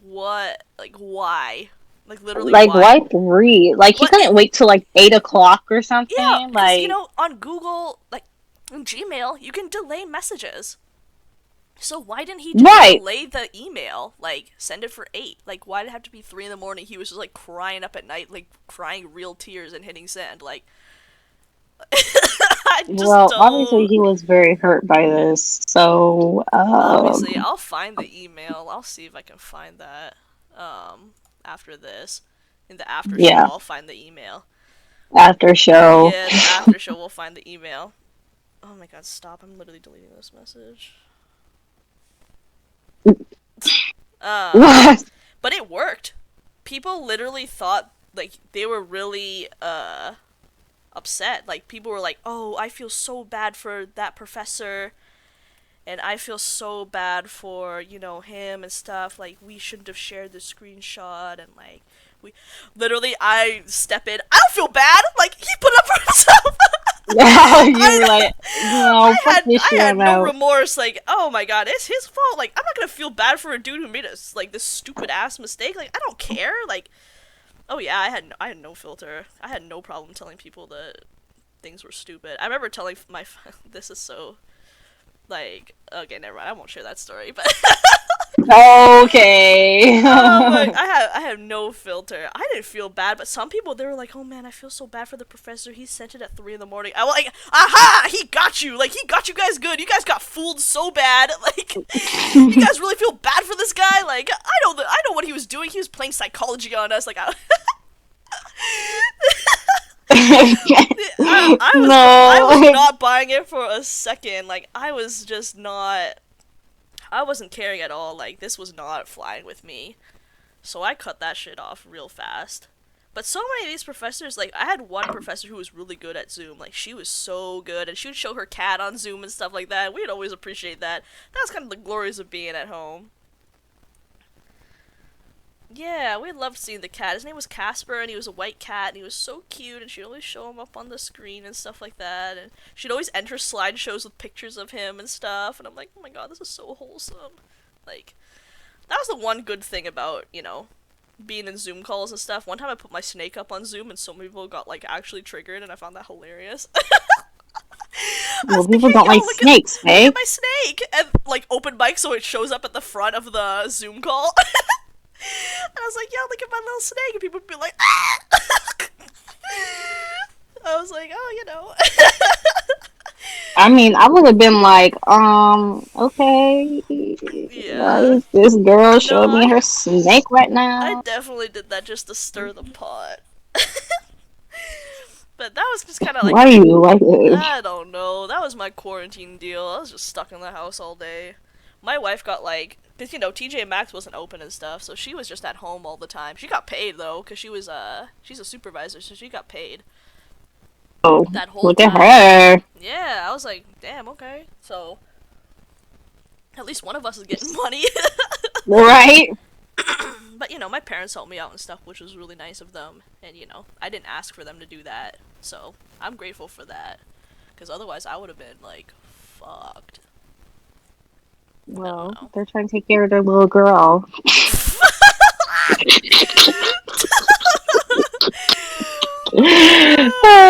what? Like, why? Like, literally, Like, why? why 3? Like, he What? couldn't wait till like 8 o'clock or Yeah, something. because Like, on Google, like in Gmail, you can delay messages. So why didn't he just right. delay the email? Like, send it for 8. Like, why did it have to be 3 in the morning? He was just like crying up at night, like crying real tears and hitting send. Like, I just Well, obviously don't. he was very hurt by this. So, Obviously, I'll find the email. I'll see if I can find that. After this, in the after show, yeah, I'll find the email. after show. Yeah, the after show, we'll find the email. Oh my god, stop! I'm literally deleting this message. What? But it worked. People literally thought like they were really upset. Like people were like, "Oh, I feel so bad for that professor, and I feel so bad for him and stuff. Like we shouldn't have shared the screenshot and like we literally I step in. I don't feel bad. Like he put up for himself." Yeah, you were like, no, fuck this I shit, had I'm no out. remorse. Like, oh my god, it's his fault. Like, I'm not gonna feel bad for a dude who made this stupid ass mistake. Like, I don't care. Like, oh yeah, I had no filter. I had no problem telling people that things were stupid. I remember telling my this is so like okay, never mind. I won't share that story. But Okay. oh my, I have no filter. I didn't feel bad, but some people they were like, "Oh man, I feel so bad for the professor. He sent it at 3 in the morning." I was like, "Aha! He got you! Like he got you guys good. You guys got fooled so bad. Like you guys really feel bad for this guy. Like I know what he was doing. He was playing psychology on us. Like I was No. not buying it for a second. Like I was just not. I wasn't caring at all. Like this was not flying with me. So I cut that shit off real fast. But so many of these professors, like, I had one professor who was really good at Zoom. Like, she was so good, and she would show her cat on Zoom and stuff like that. We'd always appreciate that. That's kind of the glories of being at home. Yeah, we loved seeing the cat. His name was Casper, and he was a white cat, and he was so cute, and she'd always show him up on the screen and stuff like that. And she'd always enter slideshows with pictures of him and stuff, and I'm like, oh my god, this is so wholesome. Like, that was the one good thing about, being in Zoom calls and stuff. One time I put my snake up on Zoom and so many people got like actually triggered and I found that hilarious. I Well, was like, people hey don't yo, like snakes, look at babe. my snake and like open mic so it shows up at the front of the Zoom call. And I was like, yo, look at my little snake and people would be like, ah! I was like, oh. I mean, I would have been like, okay, why Yeah. is this girl No, showing me her snake right I now? definitely did that just to stir the pot. But that was just kind of like Why are you like this? I don't know. That was my quarantine deal. I was just stuck in the house all day. My wife got like, cause TJ Maxx wasn't open and stuff, so she was just at home all the time. She got paid though, cause she's a supervisor, so she got paid Oh, that whole look at time. her. Yeah, I was like, damn, okay. So at least one of us is getting money. Right? But my parents helped me out and stuff, which was really nice of them. And I didn't ask for them to do that, so I'm grateful for that. Cause otherwise, I would have been like fucked. I don't Well, know. they're trying to take care of their little girl.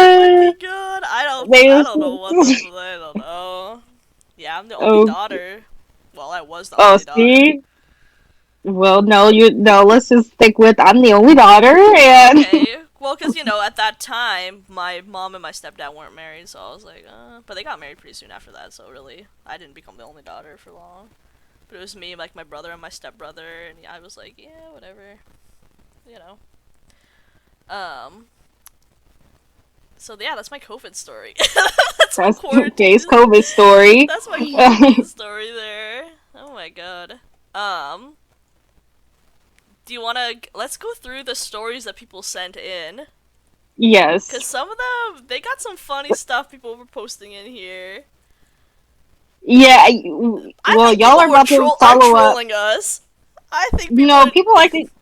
Oh my god, I They don't know what the I don't know. Yeah, I'm the only oh, daughter. Well, I was the oh, only daughter. see? Well, no, no, let's just stick with I'm the only daughter, and Okay. Well, because, at that time, my mom and my stepdad weren't married, so I was like, but they got married pretty soon after that, so really, I didn't become the only daughter for long. But it was me, like, my brother and my stepbrother, and I was like, yeah, whatever. You know. Um, So yeah, that's my COVID story. That's my That's quarantine. Jay's COVID story. That's my quarantine story there. Oh my god. Do you wanna? Let's go through the stories that people sent in. Yes. Cause some of them, they got some funny stuff people were posting in here. Yeah. I Well, think y'all people are about to are follow up. trolling us. I think people No, are.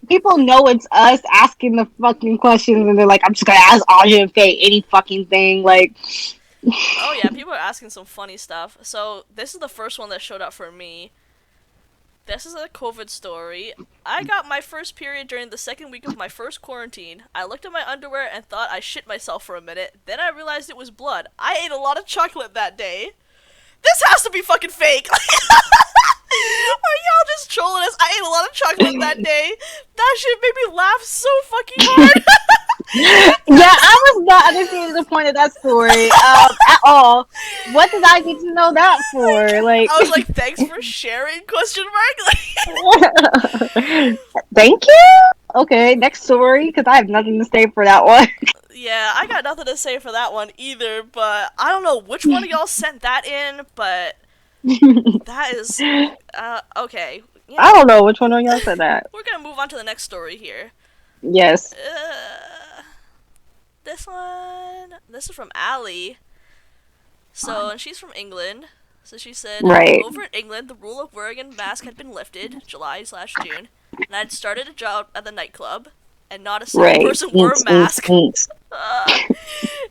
people know it's us asking the fucking questions, and they're like, "I'm just gonna ask Aja and Faye any fucking thing." Like, Oh yeah, people are asking some funny stuff. So this is the first one that showed up for me. This is a COVID story. I got my first period during the second week of my first quarantine. I looked at my underwear and thought I shit myself for a minute. Then I realized it was blood. I ate a lot of chocolate that day. This has to be fucking fake. Are y'all just trolling us? I ate a lot of chocolate that day. That shit made me laugh so fucking hard. yeah, I was not understanding the point of that story at all. What did I need to know that for? Like, I was like, thanks for sharing? Question mark. thank you. Okay, next story, because I have nothing to say for that one. Yeah, I got nothing to say for that one either, but I don't know which one of y'all sent that in, but that is, okay. You know, I don't know which one of y'all said that. we're gonna move on to the next story here. Yes. This is from Allie. So, and she's from England. So she said, Right. over in England, the rule of wearing a mask had been lifted, July/June, and I'd started a job at the nightclub, and not a single Right. person wore a mask. Thanks.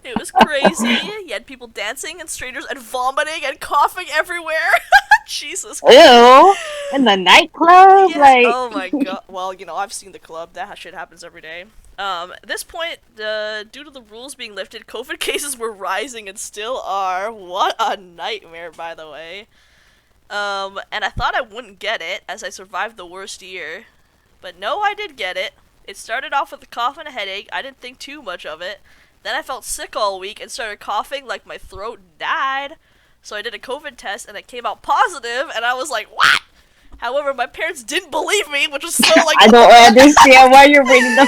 It was crazy. You had people dancing and strangers and vomiting and coughing everywhere. Jesus Christ. Ew. In the nightclub? Yes. Like, Oh my god. Well, you know, I've seen the club. That shit happens every day. At this point, due to the rules being lifted, COVID cases were rising and still are. What a nightmare, by the way. And I thought I wouldn't get it, as I survived the worst year. But no, I did get it. It started off with a cough and a headache. I didn't think too much of it. Then I felt sick all week and started coughing like my throat died. So I did a COVID test and it came out positive, and I was like, what? However, my parents didn't believe me, which was so like. I don't understand why you're reading the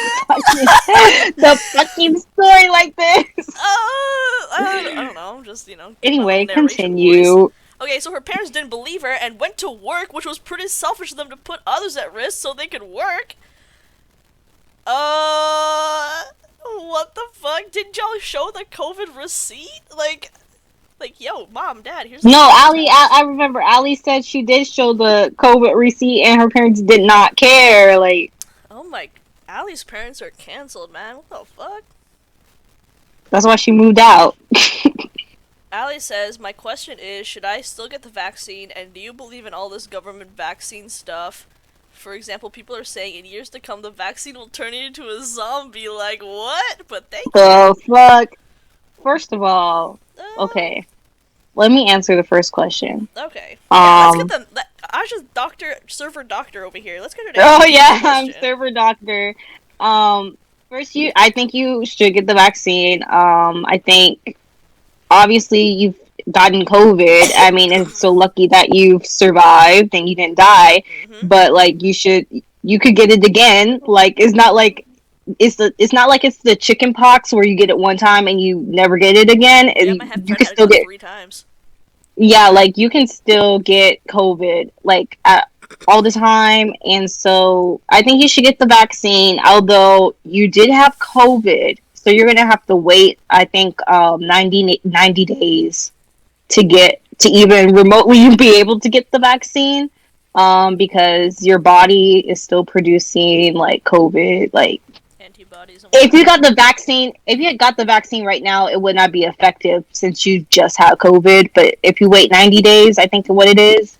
fucking story like this. I don't know. Just, you know. Anyway, narration continue. voice. Okay, so her parents didn't believe her and went to work, which was pretty selfish of them to put others at risk so they could work. What the fuck? Did y'all show the COVID receipt? Like, yo, mom, dad, here's. No, Allie. I remember Allie said she did show the COVID receipt, and her parents did not care. Like, oh my, Allie's parents are canceled, man. What the fuck? that's why she moved out. Allie says, my question is, should I still get the vaccine, and do you believe in all this government vaccine stuff? For example, people are saying in years to come the vaccine will turn you into a zombie. Like, what? But thank you. The fuck. First of all, okay. Let me answer the first question. Okay. Yeah, let's get the. I just server doctor over here. Let's get her to Oh answer yeah, the I'm question. server doctor. First, I think you should get the vaccine. I think obviously you've gotten COVID. I mean, it's so lucky that you've survived and you didn't die. Mm-hmm. But like, you could get it again. Like, it's not like it's the chicken pox where you get it one time and you never get it again. Yeah, my friend You can had still it get 3 times. Yeah, like you can still get COVID like all the time, and so I think you should get the vaccine. Although you did have COVID, so you're gonna have to wait. I think 90 days to even remotely be able to get the vaccine, because your body is still producing like COVID, like. Antibodies. If you got the vaccine right now, it would not be effective since you just had COVID. But if you wait 90 days, I think what it is,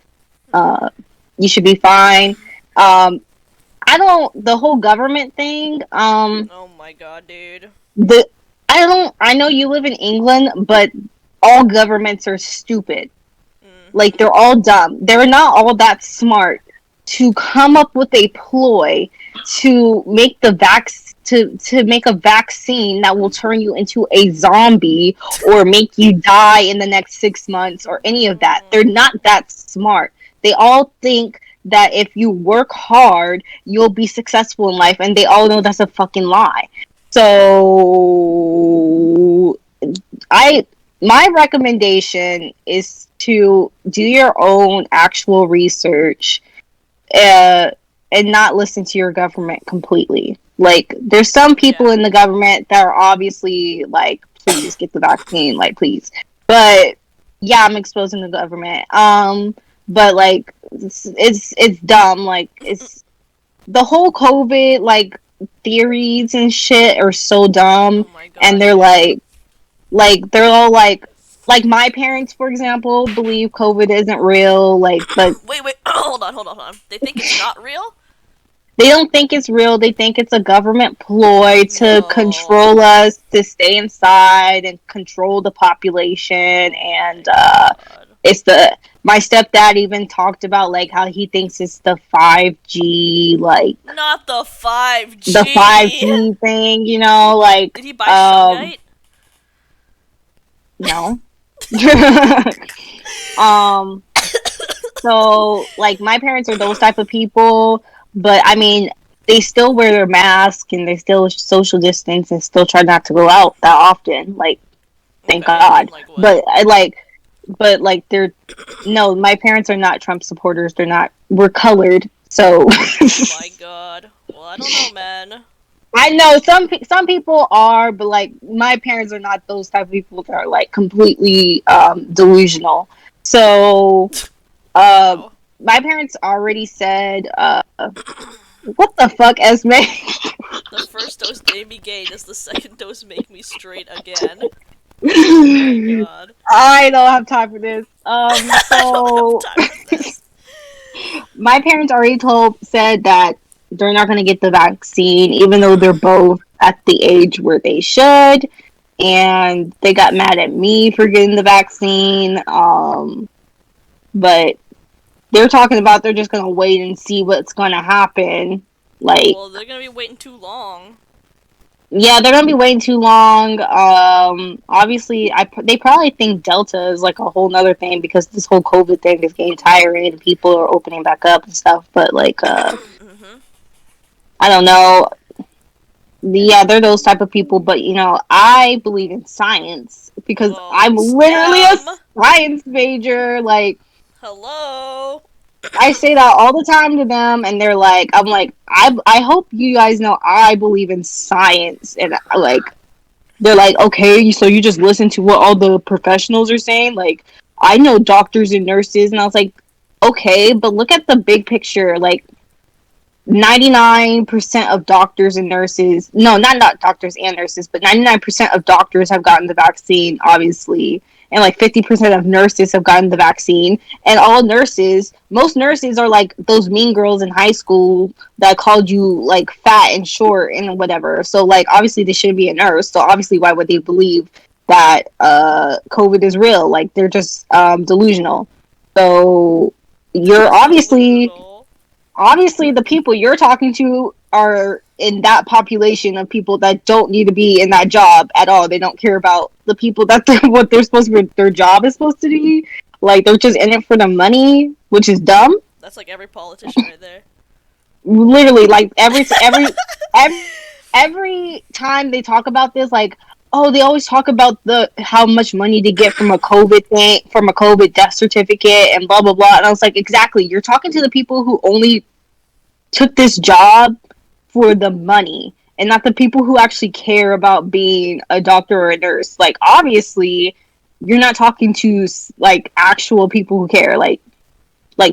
you should be fine. The whole government thing. Oh my god, dude. I know you live in England, but all governments are stupid. Like, they're all dumb. They're not all that smart to come up with a ploy to make to make a vaccine that will turn you into a zombie or make you die in the next 6 months or any of that. They're not that smart. They all think that if you work hard, you'll be successful in life, and they all know that's a fucking lie. So I my recommendation is to do your own actual research, uh, and not listen to your government completely. Like, there's some Yeah. people in the government that are obviously like, please get the vaccine, like, please. But yeah, I'm exposing the government. But like, it's dumb. Like, it's the whole COVID like theories and shit are so dumb, Oh my and god, they're yeah. like they're all like my parents, for example, believe COVID isn't real. Like, but Wait, hold on, hold on, hold on. They think it's not real? they don't think it's real. They think it's a government ploy to control No. us, to stay inside and control the population. Oh And my god. it's the my stepdad even talked about like how he thinks it's the 5G, like Not the the 5G! 5G thing, you know, like Did he buy Shungite? no. um So, like, my parents are those type of people, but I mean, they still wear their mask and they still social distance and still try not to go out that often. Like, thank Okay, I mean, God. like, what? But they're no, my parents are not Trump supporters. They're not. We're colored, so Oh my god. Well, I don't know, man. I know some people are, but like my parents are not those type of people that are like completely delusional. So uh, Wow. my parents already said, what the fuck, Esme? The first dose made me gay, does the second dose make me straight again? Oh my god. I don't have time for this. I don't have So time for this. my parents already said that they're not going to get the vaccine, even though they're both at the age where they should, and they got mad at me for getting the vaccine. But they're talking about they're just going to wait and see what's going to happen. Like, Well, they're gonna be waiting too long. yeah, they're gonna be waiting too long. Obviously, they probably think Delta is like a whole nother thing because this whole COVID thing is getting tiring and people are opening back up and stuff. But like, Mm-hmm. I don't know. Yeah, they're those type of people. But I believe in science because Well, I'm literally a STEM! science major. Like, Hello! I say that all the time to them, and they're like, I'm like, I hope you guys know I believe in science, and like they're like, okay, so you just listen to what all the professionals are saying. Like, I know doctors and nurses, and I was like, okay, but look at the big picture. Like, 99% of doctors and nurses, no, not doctors and nurses, but 99% of doctors have gotten the vaccine, obviously. And like 50% of nurses have gotten the vaccine. And all nurses, most nurses are like those mean girls in high school that called you like fat and short and whatever. So, like, obviously, they shouldn't be a nurse. So, obviously, why would they believe that COVID is real? Like, they're just delusional. So, you're Delusional. obviously the people you're talking to are in that population of people that don't need to be in that job at all. They don't care about the people that what they're supposed to be, their job is supposed to be. Like, they're just in it for the money, which is dumb. That's like every politician right there. Literally, like every every time they talk about this, like, oh, they always talk about the how much money to get from a COVID thing, from a COVID death certificate, and blah blah blah. And I was like, exactly, you're talking to the people who only took this job for the money and not the people who actually care about being a doctor or a nurse. Like, obviously, you're not talking to like actual people who care. Like,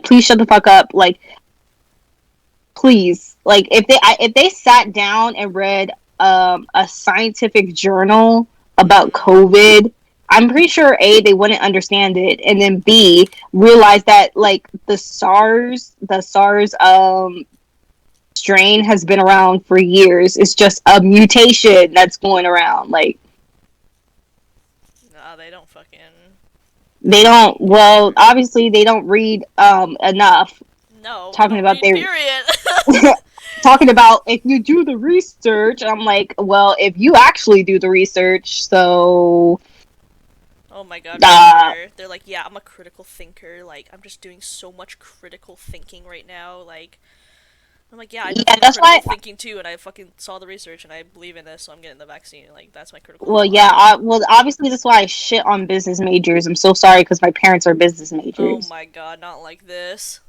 please shut the fuck up. Like, please, like, if they sat down and read a scientific journal about Mm-hmm. COVID, I'm pretty sure A, they wouldn't understand it, and then B, realize that like the SARS strain has been around for years. It's just a mutation that's going around. Like, Nah, they don't fucking. they don't. Well, obviously they don't read enough. No, they Talking don't about read, their period! talking about if you do the research. I'm like, well, if you actually do the research, so Oh my god, uh, remember? They're like, yeah, I'm a critical thinker. Like, I'm just doing so much critical thinking right now. Like, I'm like, yeah, I know Yeah, the that's why. critical thinking too, and I fucking saw the research, and I believe in this, so I'm getting the vaccine. Like, that's my critical Well, thought. yeah. Well, obviously that's why I shit on business majors. I'm so sorry because my parents are business Oh majors. my god, not like this.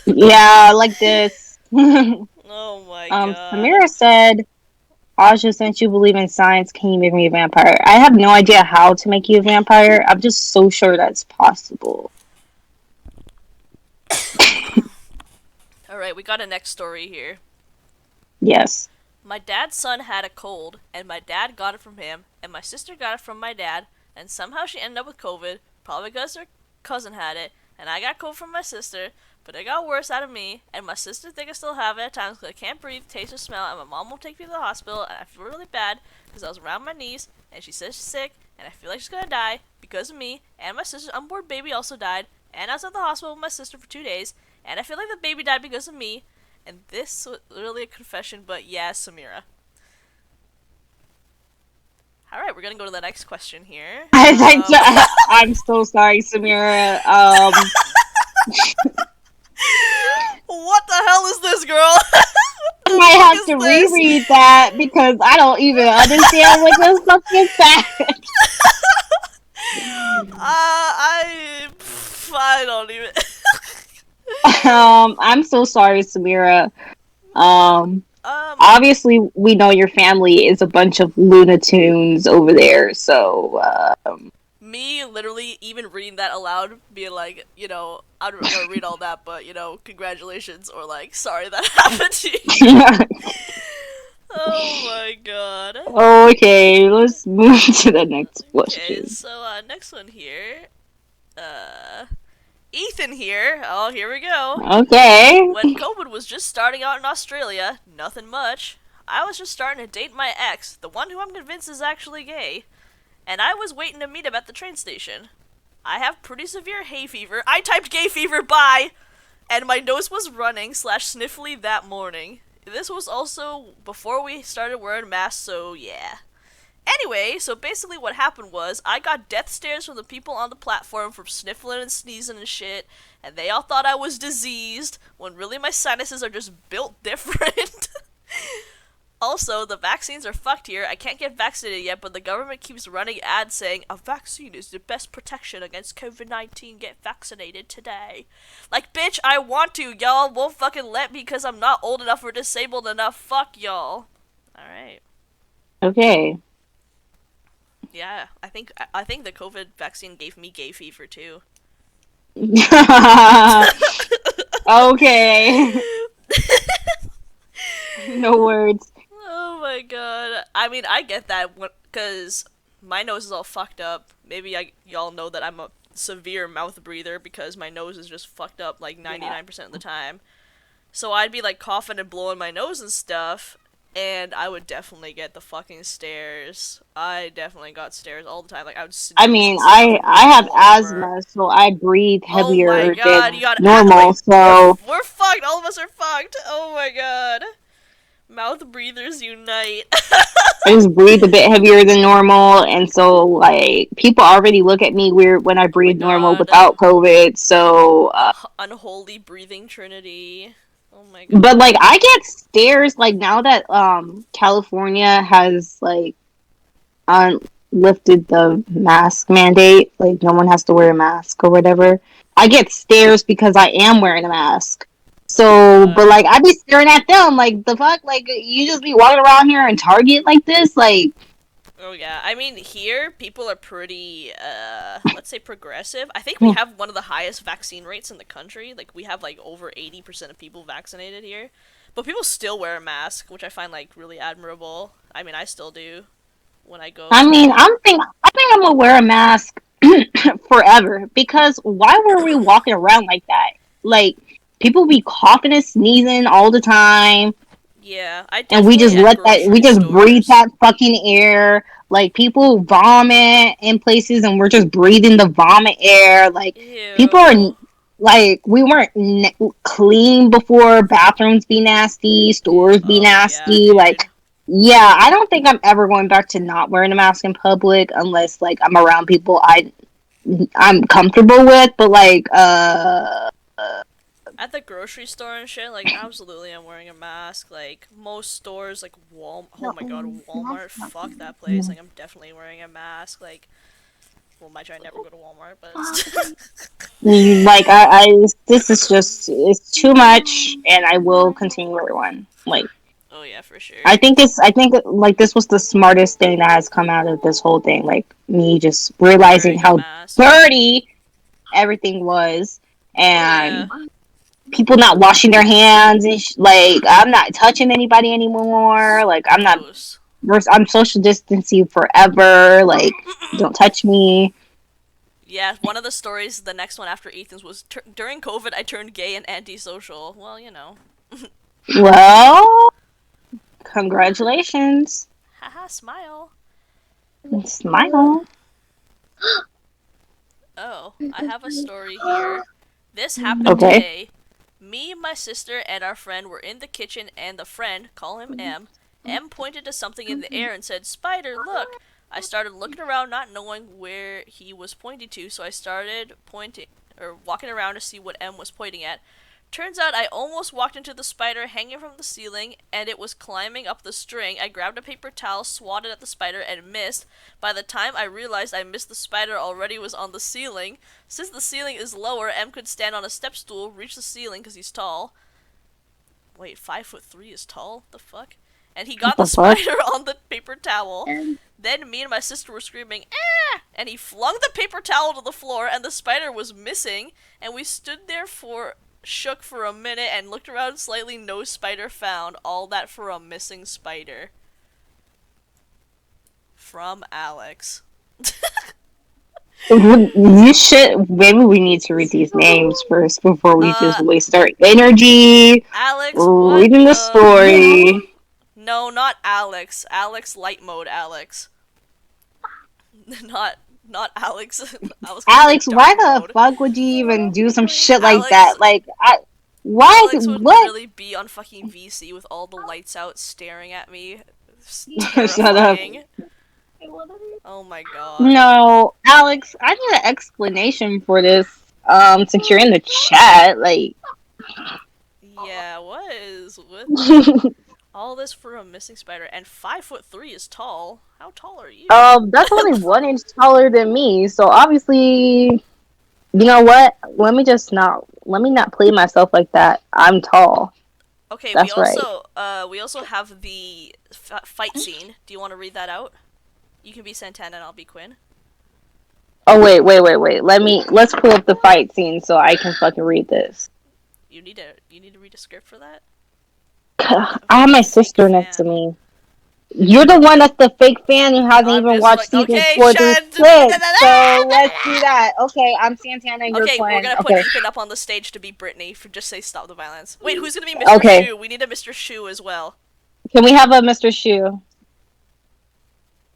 Yeah, like this. Oh my god. Samira said, Aja, since you believe in science, can you make me a vampire? I have no idea how to make you a vampire. I'm just so sure that's possible. Alright, we got a next story here. Yes. My dad's son had a cold, and my dad got it from him, and my sister got it from my dad, and somehow she ended up with COVID, probably because her cousin had it, and I got COVID from my sister, but it got worse out of me, and my sister think I still have it at times because I can't breathe, taste, or smell, and my mom won't take me to the hospital, and I feel really bad because I was around my niece, and she says she's sick, and I feel like she's gonna die because of me, and my sister's unborn baby also died, and I was at the hospital with my sister for 2 days, and I feel like the baby died because of me, and this was really a confession, but yeah, Samira. Alright, we're gonna go to the next question here. I'm so sorry, Samira. What the hell is this, girl? What I the might fuck have is to this? reread that because I don't even understand what the fuck is that. I don't even. I'm so sorry, Samira. Um, um, Obviously, we know your family is a bunch of Loonatunes over there, so, Me literally even reading that aloud, being like, I'm not gonna read all that, but, congratulations, or like, sorry that happened to you. Oh my god. Okay, let's move to the next Okay, question. so, next one here. Ethan here. Oh, here we go. Okay. When COVID was just starting out in Australia, nothing much, I was just starting to date my ex, the one who I'm convinced is actually gay, and I was waiting to meet him at the train station. I have pretty severe hay fever. I typed gay fever, bye! And my nose was running / sniffly that morning. This was also before we started wearing masks, so yeah. Anyway, so basically what happened was I got death stares from the people on the platform from sniffling and sneezing and shit, and they all thought I was diseased, when really my sinuses are just built different. Also, the vaccines are fucked here. I can't get vaccinated yet, but the government keeps running ads saying, a vaccine is the best protection against COVID-19. Get vaccinated today. Like, bitch, I want to. Y'all won't fucking let me because I'm not old enough or disabled enough. Fuck y'all. Alright. Okay. Yeah, I think the COVID vaccine gave me gay fever too. Okay. No words. Oh my god. I mean, I get that because my nose is all fucked up. Maybe y'all know that I'm a severe mouth breather because my nose is just fucked up like 99% of the time. So I'd be like coughing and blowing my nose and stuff, and I would definitely get the fucking stares. I definitely got stares all the time. Like I would sneeze I and mean, stuff I and I have fall over. asthma, so I breathe Oh my heavier god, you than got normal. wait, So we're fucked. All of us are fucked. Oh my god. Mouth breathers unite. I just breathe a bit heavier than normal, and so like people already look at me weird when I Oh my breathe normal god. without COVID. So, Unholy breathing trinity. Oh my but god. like I get stares like now that California has like lifted the mask mandate, like no one has to wear a mask or whatever. I get stares because I am wearing a mask. Oh my So, but god. like I be staring at them, like the fuck, like you just be walking around here in Target like this, like. Oh yeah. I mean, here people are pretty let's say progressive. I think we have one of the highest vaccine rates in the country. Like we have like over 80% of people vaccinated here. But people still wear a mask, which I find like really admirable. I mean, I still do when I go I mean, to I think I'm gonna wear a mask forever because why were we walking around like that? Like people be coughing and sneezing all the time, Yeah, I and we definitely just at let that we grocery just breathe stores. that fucking air. Like people vomit in places, and we're just breathing the vomit air. Like people are Ew. like we weren't clean before. Bathrooms be nasty, stores be Oh yeah, nasty. dude. Like yeah, I don't think I'm ever going back to not wearing a mask in public unless like I'm around people I'm comfortable with. But like At the grocery store and shit, like, absolutely I'm wearing a mask. Like, most stores, like, oh my god, Walmart, fuck that place. Like, I'm definitely wearing a mask. Like, well, mind you, I never go to Walmart, but Like this is just it's too much, and I will continue with one. Like oh yeah, for sure. I think like this was the smartest thing that has come out of this whole thing. Like me just realizing Wearing a how mask. dirty everything was, and Yeah. people not washing their hands and like I'm not touching anybody anymore. Like Gross. I'm social distancing forever. Like don't touch me. Yeah, one of the stories, the next one after Ethan's was during COVID I turned gay and antisocial. Well, you know. Well, congratulations. Haha, smile. Smile. Oh, I have a story here. This happened Okay. today. Me, my sister, and our friend were in the kitchen, and the friend, call him M, M pointed to something in the air and said, "Spider, look!" I started looking around, not knowing where he was pointing to, so I started pointing, or walking around to see what M was pointing at. Turns out I almost walked into the spider hanging from the ceiling, and it was climbing up the string. I grabbed a paper towel, swatted at the spider, and missed. By the time I realized I missed, the spider already was on the ceiling. Since the ceiling is lower, M could stand on a step stool, reach the ceiling because he's tall. Wait, 5'3" is tall? The fuck? And he got the spider on the paper towel. Then me and my sister were screaming, "Ah!" And he flung the paper towel to the floor, and the spider was missing. And we stood there shook for a minute and looked around slightly. No spider found. All that for a missing spider. From Alex. You should. Maybe we need to read these names first before we just waste our energy Alex, reading the story. No, not Alex. Alex light mode. Alex. Not Alex. Alex, why the fuck would you even do some shit like that? Like, why? Alex would what? literally be on fucking VC with all the lights out, staring at me. Shut up. Oh my god. No, Alex, I need an explanation for this. Since you're in the chat, like. Yeah, what is with all this for a missing spider? And 5'3" is tall. How tall are you? That's only 1 inch taller than me. So obviously, you know what? Let me not play myself like that. I'm tall. Okay, That's we also have the fight scene. Do you want to read that out? You can be Santana and I'll be Quinn. Oh wait. Let's pull up the fight scene so I can fucking read this. You need to read a script for that? I have my sister next to me. You're the one that's the fake fan who hasn't even watched season 4 through 6. So let's do that. Okay, I'm Santana and you're Quinn. We're gonna put Ethan up on the stage to be Brittany for just say stop the violence. Wait, who's gonna be Mr. Shu? We need a Mr. Shu as well. Can we have a Mr. Shu?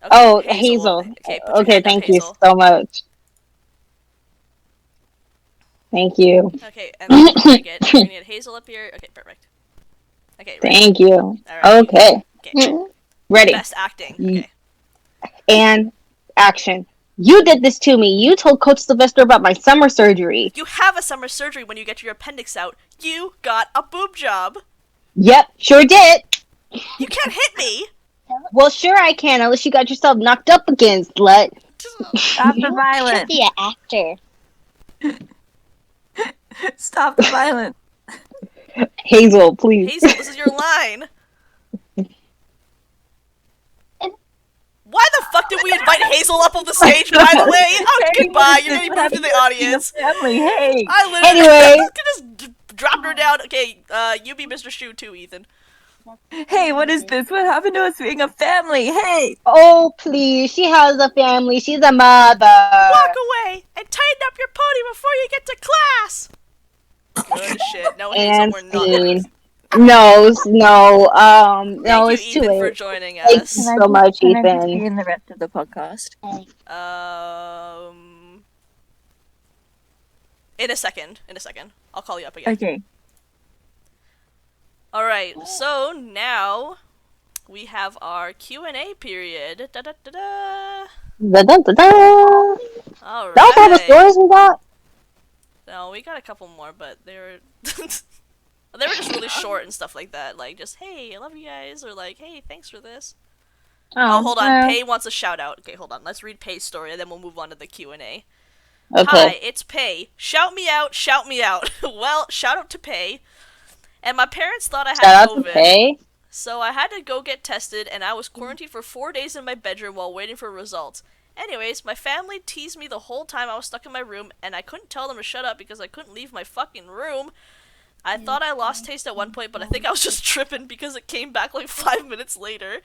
Okay, Hazel. Okay, thank you so much. Thank you. Okay, and then we're gonna get Hazel up here. Okay, perfect. Okay, ready. Thank you. Right. Okay. Ready. Best acting. Okay. And action. You did this to me. You told Coach Sylvester about my summer surgery. You have a summer surgery when you get your appendix out. You got a boob job. Yep, sure did. You can't hit me. Well, sure I can, unless you got yourself knocked up again, slut. Stop the violence. You should be an actor. Stop the violence. Hazel, please. Hazel, this is your line. Why the fuck did we invite Hazel up on the stage, by the way? Oh, goodbye. You're gonna be moved to the audience. Family, hey. I literally just dropped her down. Okay, you be Mr. Shu too, Ethan. Hey, what is this? What happened to us being a family? Hey! Oh, please. She has a family. She's a mother. Walk away and tighten up your pony before you get to class. Good shit. No, Hazel, we're not. No, Thank it's you, too Ethan, late. for joining us. Thanks so much, Ethan. Can I be in the rest of the podcast? In a second. I'll call you up again. Okay. Alright, so now we have our Q&A period. Da-da-da-da. Da-da-da-da. Alright. That was all the stories we got? No, we got a couple more, but they were they were just really short and stuff like that. Like just hey, I love you guys, or like hey, thanks for this. Oh, hold on. well, Pay wants a shout out. Okay, hold on. Let's read Pay's story, and then we'll move on to the Q&A. okay. Hi, it's Pay. Shout me out, shout me out. Well, shout out to Pay. And my parents thought I Shout had out to COVID, Pay. so I had to go get tested, and I was quarantined for 4 days in my bedroom while waiting for results. Anyways, my family teased me the whole time I was stuck in my room, and I couldn't tell them to shut up because I couldn't leave my fucking room. I thought I lost taste at one point, but I think I was just tripping because it came back like 5 minutes later.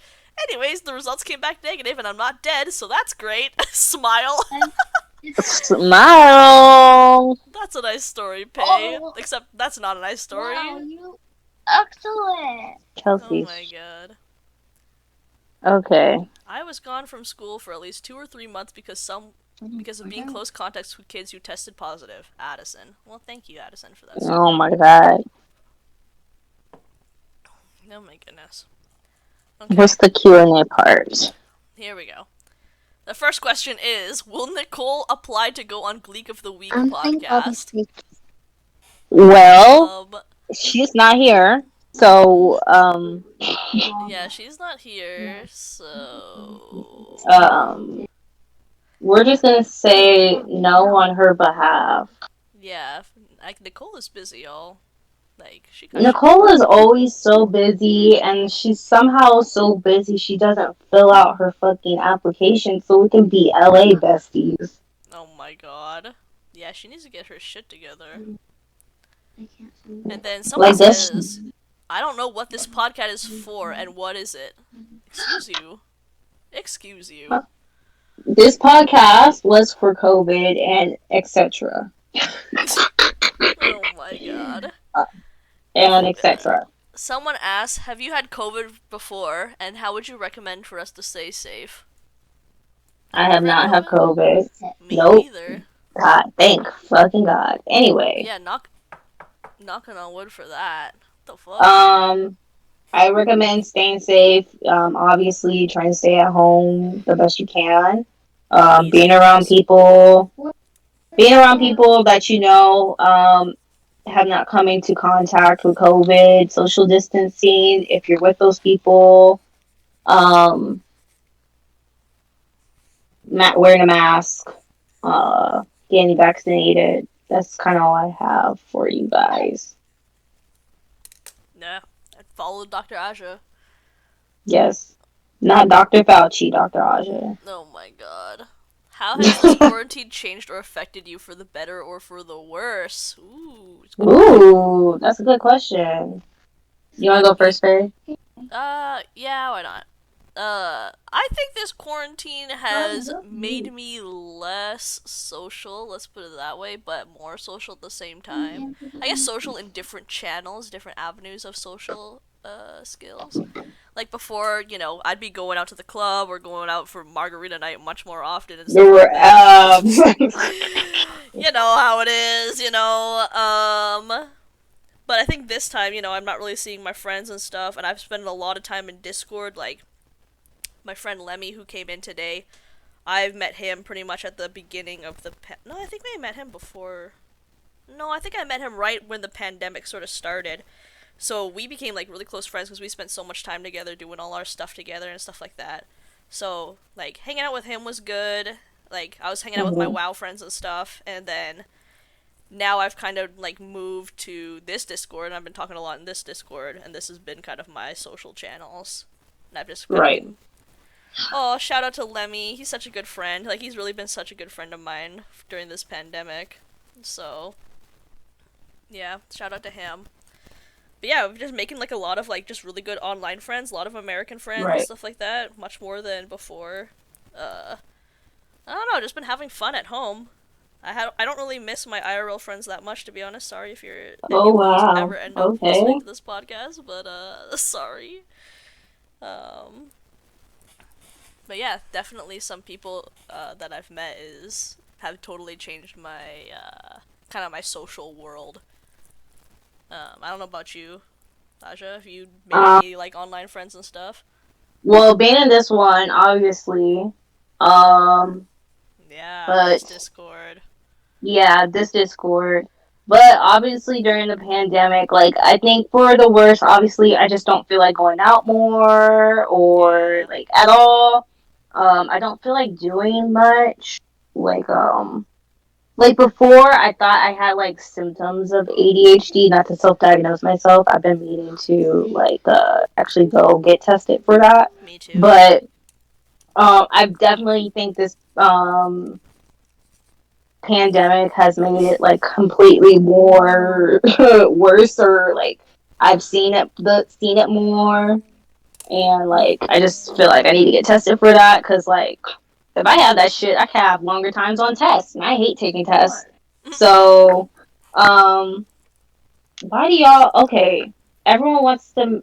Anyways, the results came back negative, and I'm not dead, so that's great. Smile. Smile. That's a nice story, Pay. Oh. Except that's not a nice story. Wow, you excellent. Oh Kelsey. my god. Okay. I was gone from school for at least 2 or 3 months because of being close contacts with kids who tested positive. Addison. Well, thank you, Addison, for that. Oh my god. Oh my goodness. Okay, What's the Q&A part? here we go. The first question is, will Nicole apply to go on Gleek of the Week I'm thinking of podcast? this. Well, Um, she's not here. So, yeah, she's not here, so... we're just gonna say no on her behalf. Yeah, like, Nicole is busy, y'all. Like, she got Nicole is always so busy, and she's somehow so busy she doesn't fill out her fucking application so we can be LA besties. Oh my god. Yeah, she needs to get her shit together. I can't see. And then someone Like this. says, I don't know what this podcast is for, and what is it? Excuse you. Excuse you. This podcast was for COVID and etc. Oh my god. And etc. Someone asked, have you had COVID before, and how would you recommend for us to stay safe? I have not had COVID. Me Nope. either. God, thank fucking God. Anyway, Yeah, knocking on wood for that. What the fuck? I recommend staying safe. Obviously, trying to stay at home the best you can. Being around people that you know have not come into contact with COVID, social distancing. If you're with those people, wearing a mask, getting vaccinated. That's kind of all I have for you guys. Nah, I'd follow Dr. Aja. Yes. Not Dr. Fauci, Dr. Aja. Oh my god. How has this quarantine changed or affected you for the better or for the worse? Ooh. It's good. Ooh, that's a good question. You want to go first, Faye? Yeah, why not? I think this quarantine has made me less social, let's put it that way, but more social at the same time. I guess social in different channels, different avenues of social, skills. Like before, you know, I'd be going out to the club or going out for margarita night much more often and stuff There were, like that. You know how it is, you know, but I think this time, you know, I'm not really seeing my friends and stuff, and I've spent a lot of time in Discord, like, my friend Lemmy, who came in today, I've met him pretty much at the beginning of the no, I think I met him before, no, I think I met him right when the pandemic sort of started, so we became, like, really close friends because we spent so much time together doing all our stuff together and stuff like that, so, like, hanging out with him was good, like, I was hanging out with my WoW friends and stuff, and then now I've kind of, like, moved to this Discord, and I've been talking a lot in this Discord, and this has been kind of my social channels. And I've just right. Oh, shout out to Lemmy. He's such a good friend. Like, he's really been such a good friend of mine during this pandemic. So, yeah, shout out to him. But yeah, we're just making, like, a lot of, like, just really good online friends, a lot of American friends, Right. stuff like that, much more than before. I don't know, just been having fun at home. I don't really miss my IRL friends that much, to be honest. Sorry if you're Oh, wow. ever end up Okay. listening to this podcast, but sorry. But yeah, definitely some people that I've met have totally changed my kind of my social world. I don't know about you, Aja, if you made any like online friends and stuff. Well, being in this one, obviously. Yeah, But- this Discord. Yeah, this Discord. But obviously during the pandemic, like I think for the worst, obviously I just don't feel like going out more or Yeah. like at all. I don't feel like doing much. Like like before I thought I had like symptoms of ADHD, not to self diagnose myself. I've been meaning to like actually go get tested for that. Me too. But I definitely think this pandemic has made it like completely more worse, or like I've seen it more, and like I just feel like I need to get tested for that because like if I have that shit I can have longer times on tests, and I hate taking tests. So um why do y'all okay, everyone wants to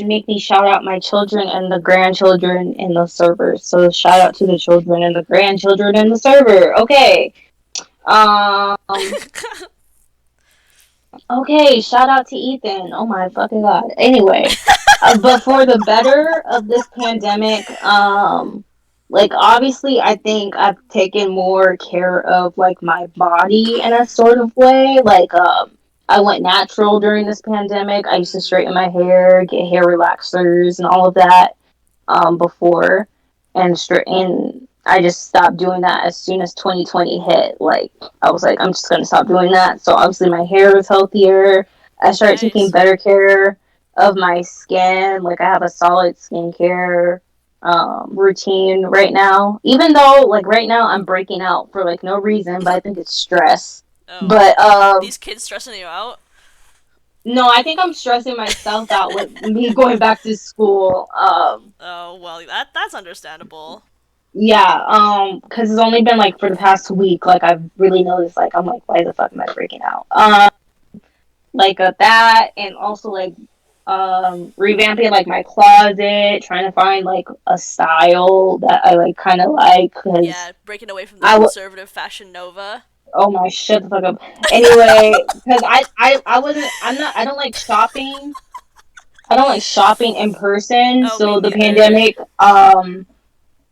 make me shout out my children and the grandchildren in the server, so shout out to the children and the grandchildren in the server. Okay. um Okay, shout out to Ethan. Oh my fucking god. Anyway, but for the better of this pandemic, like obviously I think I've taken more care of like my body in a sort of way. Like I went natural during this pandemic. I used to straighten my hair, get hair relaxers and all of that before, and I just stopped doing that as soon as 2020 hit. Like I was like, I'm just gonna stop doing that. So obviously my hair is healthier. I started taking Nice. better care of my skin. Like I have a solid skincare routine right now. Even though like right now I'm breaking out for like no reason, but I think it's stress. Oh, But these kids stressing you out? no, I think I'm stressing myself out with me going back to school. Oh well, that's understandable. Yeah, because it's only been like for the past week, like I've really noticed, like I'm like, why the fuck am I freaking out? Like that, and also like revamping like my closet, trying to find like a style that I like kind of like, because Yeah, breaking away from the I w- conservative Fashion Nova. oh my shut the fuck up. Anyway, because I wasn't I'm not I don't like shopping. I don't like shopping in person. Oh, me So the neither. pandemic,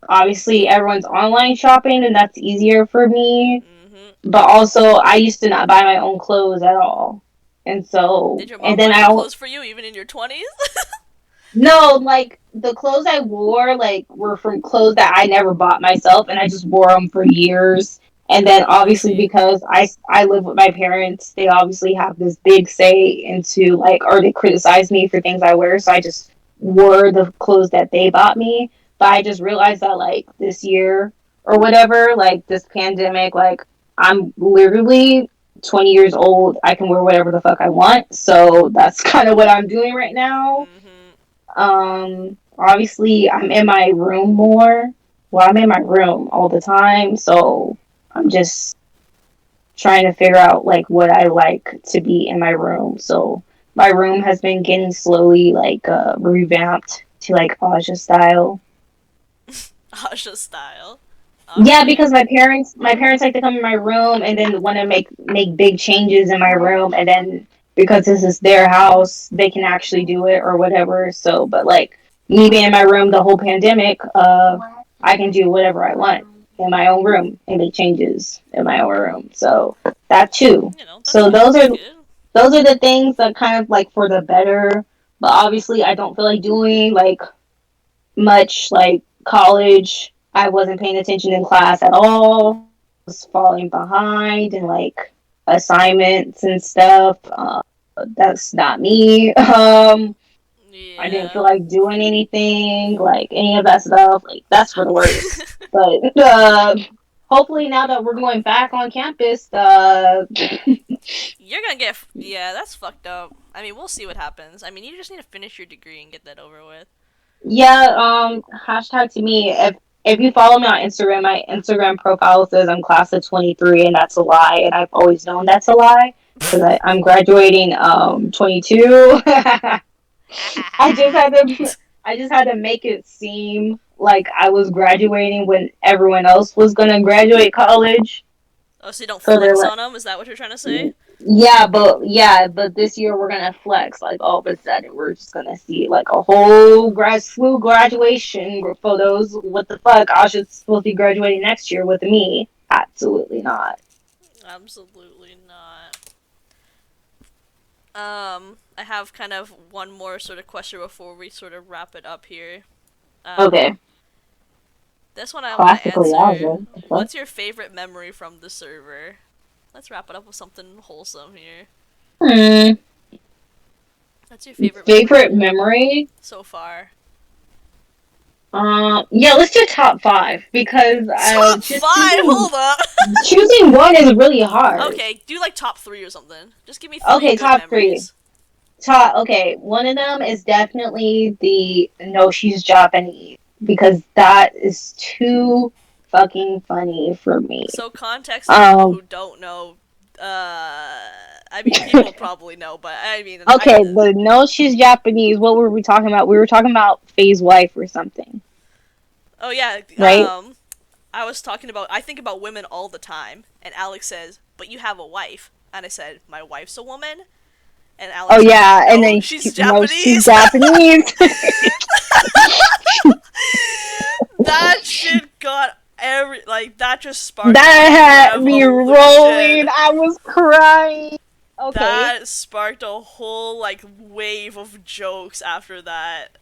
obviously everyone's online shopping, and that's easier for me. Mhm. But also I used to not buy my own clothes at all, and so Did your and mom then buy I your don't clothes for you even in your 20s? no, like the clothes I wore like were from clothes that I never bought myself, and I just wore them for years. And then Oh, I obviously see. because I live with my parents, they obviously have this big say into like, or they criticize me for things I wear, so I just wore the clothes that they bought me. But I just realized that like this year or whatever, like this pandemic, like I'm literally 20 years old. I can wear whatever the fuck I want. So that's kind of what I'm doing right now. Mhm. Obviously, I'm in my room more. Well, I'm in my room all the time, so I'm just trying to figure out like what I like to be in my room. So my room has been getting slowly like revamped to like Aja style. Asha style. Yeah, Okay. because my parents like to come in my room and then want to make big changes in my room, and then because this is their house, they can actually do it or whatever. So, but like me being in my room the whole pandemic, I can do whatever I want in my own room and make changes in my own room. So that too. You know, that's So fine. those That's are good. those are the things that kind of like for the better. But obviously, I don't feel like doing like much like college. I wasn't paying attention in class at all. I was falling behind in like assignments and stuff. That's not me. I didn't Yeah. feel like doing anything, like any of that stuff. Like that's for the worst. But hopefully now that we're going back on campus, You're gonna get. Yeah, that's fucked up. I mean, we'll see what happens. I mean, you just need to finish your degree and get that over with. yeah, hashtag to me. If you follow me on Instagram, my Instagram profile says I'm class of 23, and that's a lie, and I've always known that's a lie because I'm graduating 22. I just had to I just had to make it seem like I was graduating when everyone else was gonna graduate college. Oh, so you don't So they're flex like, on them? Is that what you're trying to say? yeah, but this year we're gonna flex. Like all of a sudden, we're just gonna see like a whole slew graduation photos. What the fuck? I should supposed to be graduating next year with me. Absolutely not. Absolutely not. I have kind of one more sort of question before we sort of wrap it up here. Okay. This one I want to Classically answer. Alvin. What's your favorite memory from the server? Let's wrap it up with something wholesome here. Hmm. What's your favorite Favorite memory memory? so far? Yeah, let's do top 5 because Top just 5? Hold up! choosing one is really hard. Okay, do like top 3 or something. Just give me 3 Okay, good top 3. memories. Okay, one of them is definitely the no, she's Japanese because that is too fucking funny for me. So context for people Um, who don't know, I mean people probably know, but I mean, okay, the no, she's Japanese. What were we talking about? We were talking about Faye's wife or something, oh yeah, right? I was talking about, I think about women all the time, and Alex says, but you have a wife. And I said, my wife's a woman? And Alex Oh says, yeah, and no, then she's no, she's Japanese. Japanese. That shit got that just sparked That a had me revolution. rolling. I was crying. Okay. That sparked a whole, like, wave of jokes after that.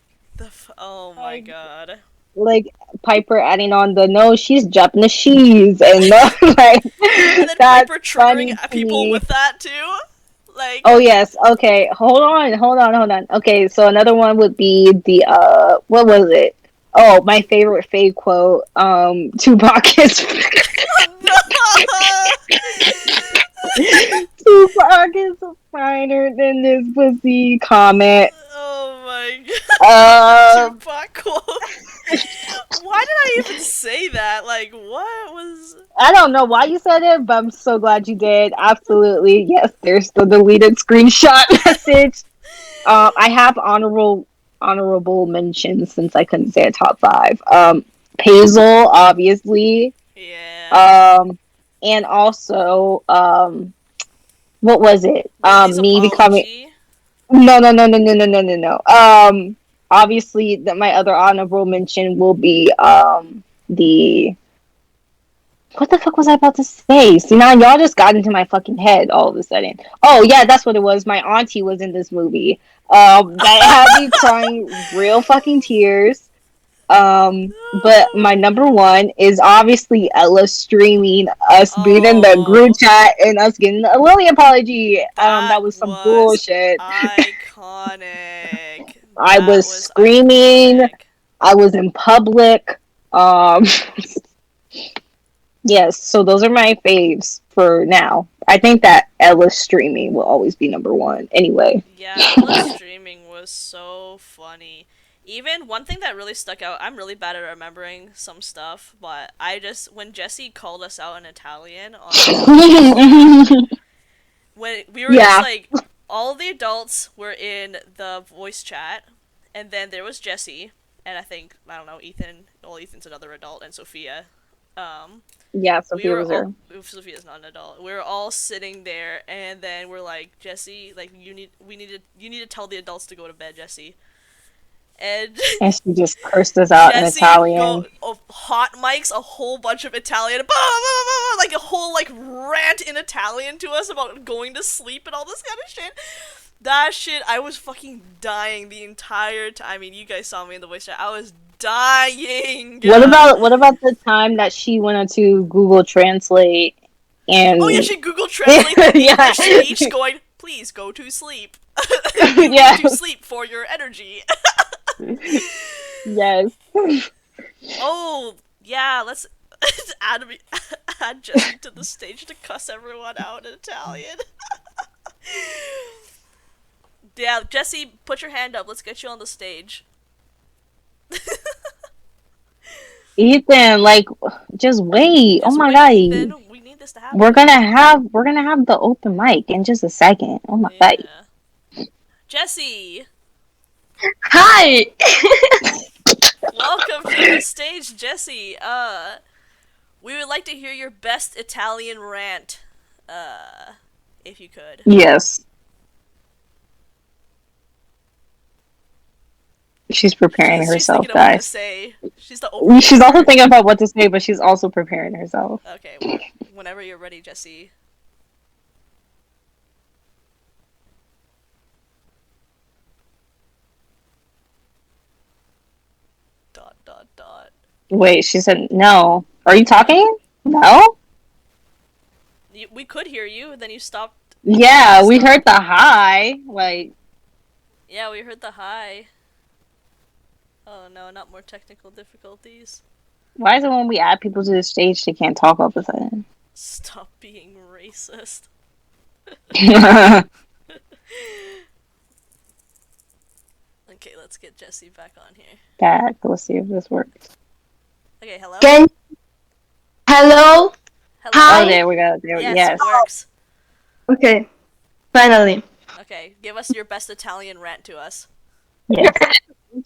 Oh my god. Like Piper adding on the no, she's Japanese, and like And then that's Piper triggering funny to people me. with that too. Like, Oh yes, okay. Hold on. Okay, so another one would be the what was it? Oh, my favorite fake quote. Tupac is Tupac is finer than this pussy comment. oh my god. Um, Tupac quote. Why did I even say that? Like, what was. I don't know why you said it, but I'm so glad you did. Absolutely, yes. There's the deleted screenshot message. I have honorable mentions since I couldn't say a top 5. Hazel, obviously. Yeah. And also, what was it? Lily's Me becoming apology. no. Obviously, my other honorable mention will be the what the fuck was I about to say? See, now y'all just got into my fucking head all of a sudden. Oh yeah, that's what it was. My auntie was in this movie. That had me crying real fucking tears. But my number one is obviously Ella streaming us being in the group Oh, chat and us getting a Lily apology. that That was some was bullshit. iconic. I That was was screaming. iconic. I was in public. Um, yes, so those are my faves for now. I think that Ella streaming will always be number one. Anyway. Yeah, Ella's streaming was so funny. Even one thing that really stuck out, I'm really bad at remembering some stuff, but when Jesse called us out in Italian on when we were just Yeah. like, all the adults were in the voice chat, and then there was Jesse, and I don't know, Ethan, well, Ethan's another adult, and Sophia. Yeah, We Sophia were was all, there. Sophia's not an adult. We were all sitting there, and then we're like, Jesse, like, you need to tell the adults to go to bed, Jesse. And And she just cursed us out in Jesse Italian. hot mics a whole bunch of Italian, blah, blah, blah, blah, like a whole like rant in Italian to us about going to sleep and all this kind of shit. That shit, I was fucking dying the entire time. I mean, you guys saw me in the voice chat. I was dying. What about the time that she went onto Google Translate and Oh yeah, she Google Translate the yeah. English speech, going, "Please go to sleep. You Yeah. need to sleep for your energy." Yes. Oh yeah, let's add Jesse to the stage to cuss everyone out in Italian. Yeah, Jesse, put your hand up. Let's get you on the stage. Ethan, like just wait. Oh Just my wait, god. Ethan. We need this to happen. We're gonna have the open mic in just a second. Oh my god. Yeah. Jesse, Hi! welcome to the stage, Jesse. We would like to hear your best Italian rant. If you could. Yes. She's preparing She's herself, thinking of what to guys. say. She's the opening. She's also thinking about what to say, but she's also preparing herself. Okay, whenever you're ready, Jesse. dot. Wait, she said no. Are you talking? No? We could hear you, and then you stopped. Yeah, we heard the hi. Like, Yeah, we heard the hi. Oh no, not more technical difficulties. why is it when we add people to the stage they can't talk all of a sudden? Stop being racist. Okay, let's get Jesse back on here. Back. Let's see if this works. Okay, hello? Hello? Hello? Hi. Oh, there we go. There, Yes, it works. Okay, finally. Okay, give us your best Italian rant to us. Yes.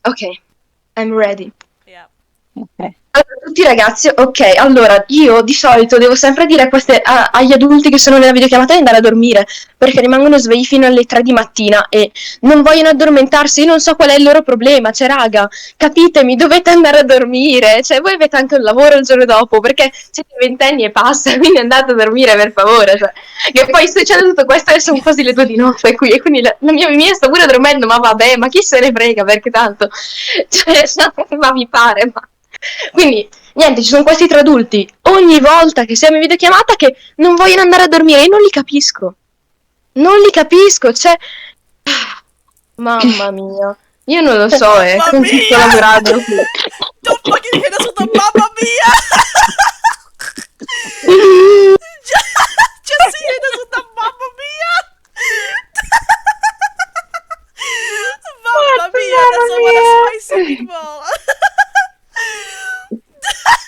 Ok, I'm ready. Yeah. Okay. Allora, tutti ragazzi, ok, allora io di solito devo sempre dire agli adulti che sono nella videochiamata di andare a dormire perché rimangono svegli fino alle 3 di mattina e non vogliono addormentarsi. Io non so qual è il loro problema, cioè raga, capitemi, dovete andare a dormire, cioè voi avete anche un lavoro il giorno dopo perché siete ventenni e passa, quindi andate a dormire per favore, cioè. Che poi succede tutto questo e sono quasi le 2 di notte qui e quindi la mia sta pure dormendo, ma vabbè, ma chi se ne frega perché tanto, cioè, ma mi pare, ma... Quindi, niente, ci sono questi 3 adulti ogni volta che siamo in videochiamata che non vogliono andare a dormire. Io non li capisco. Non li capisco, cioè... Mamma mia. Io non lo so, Mamma con chi sto mia! lavorando. Don't fucking hit us with the mamma mia! Jesse hit us with the mamma mia! Mamma mia, that's so what a spicy meatball!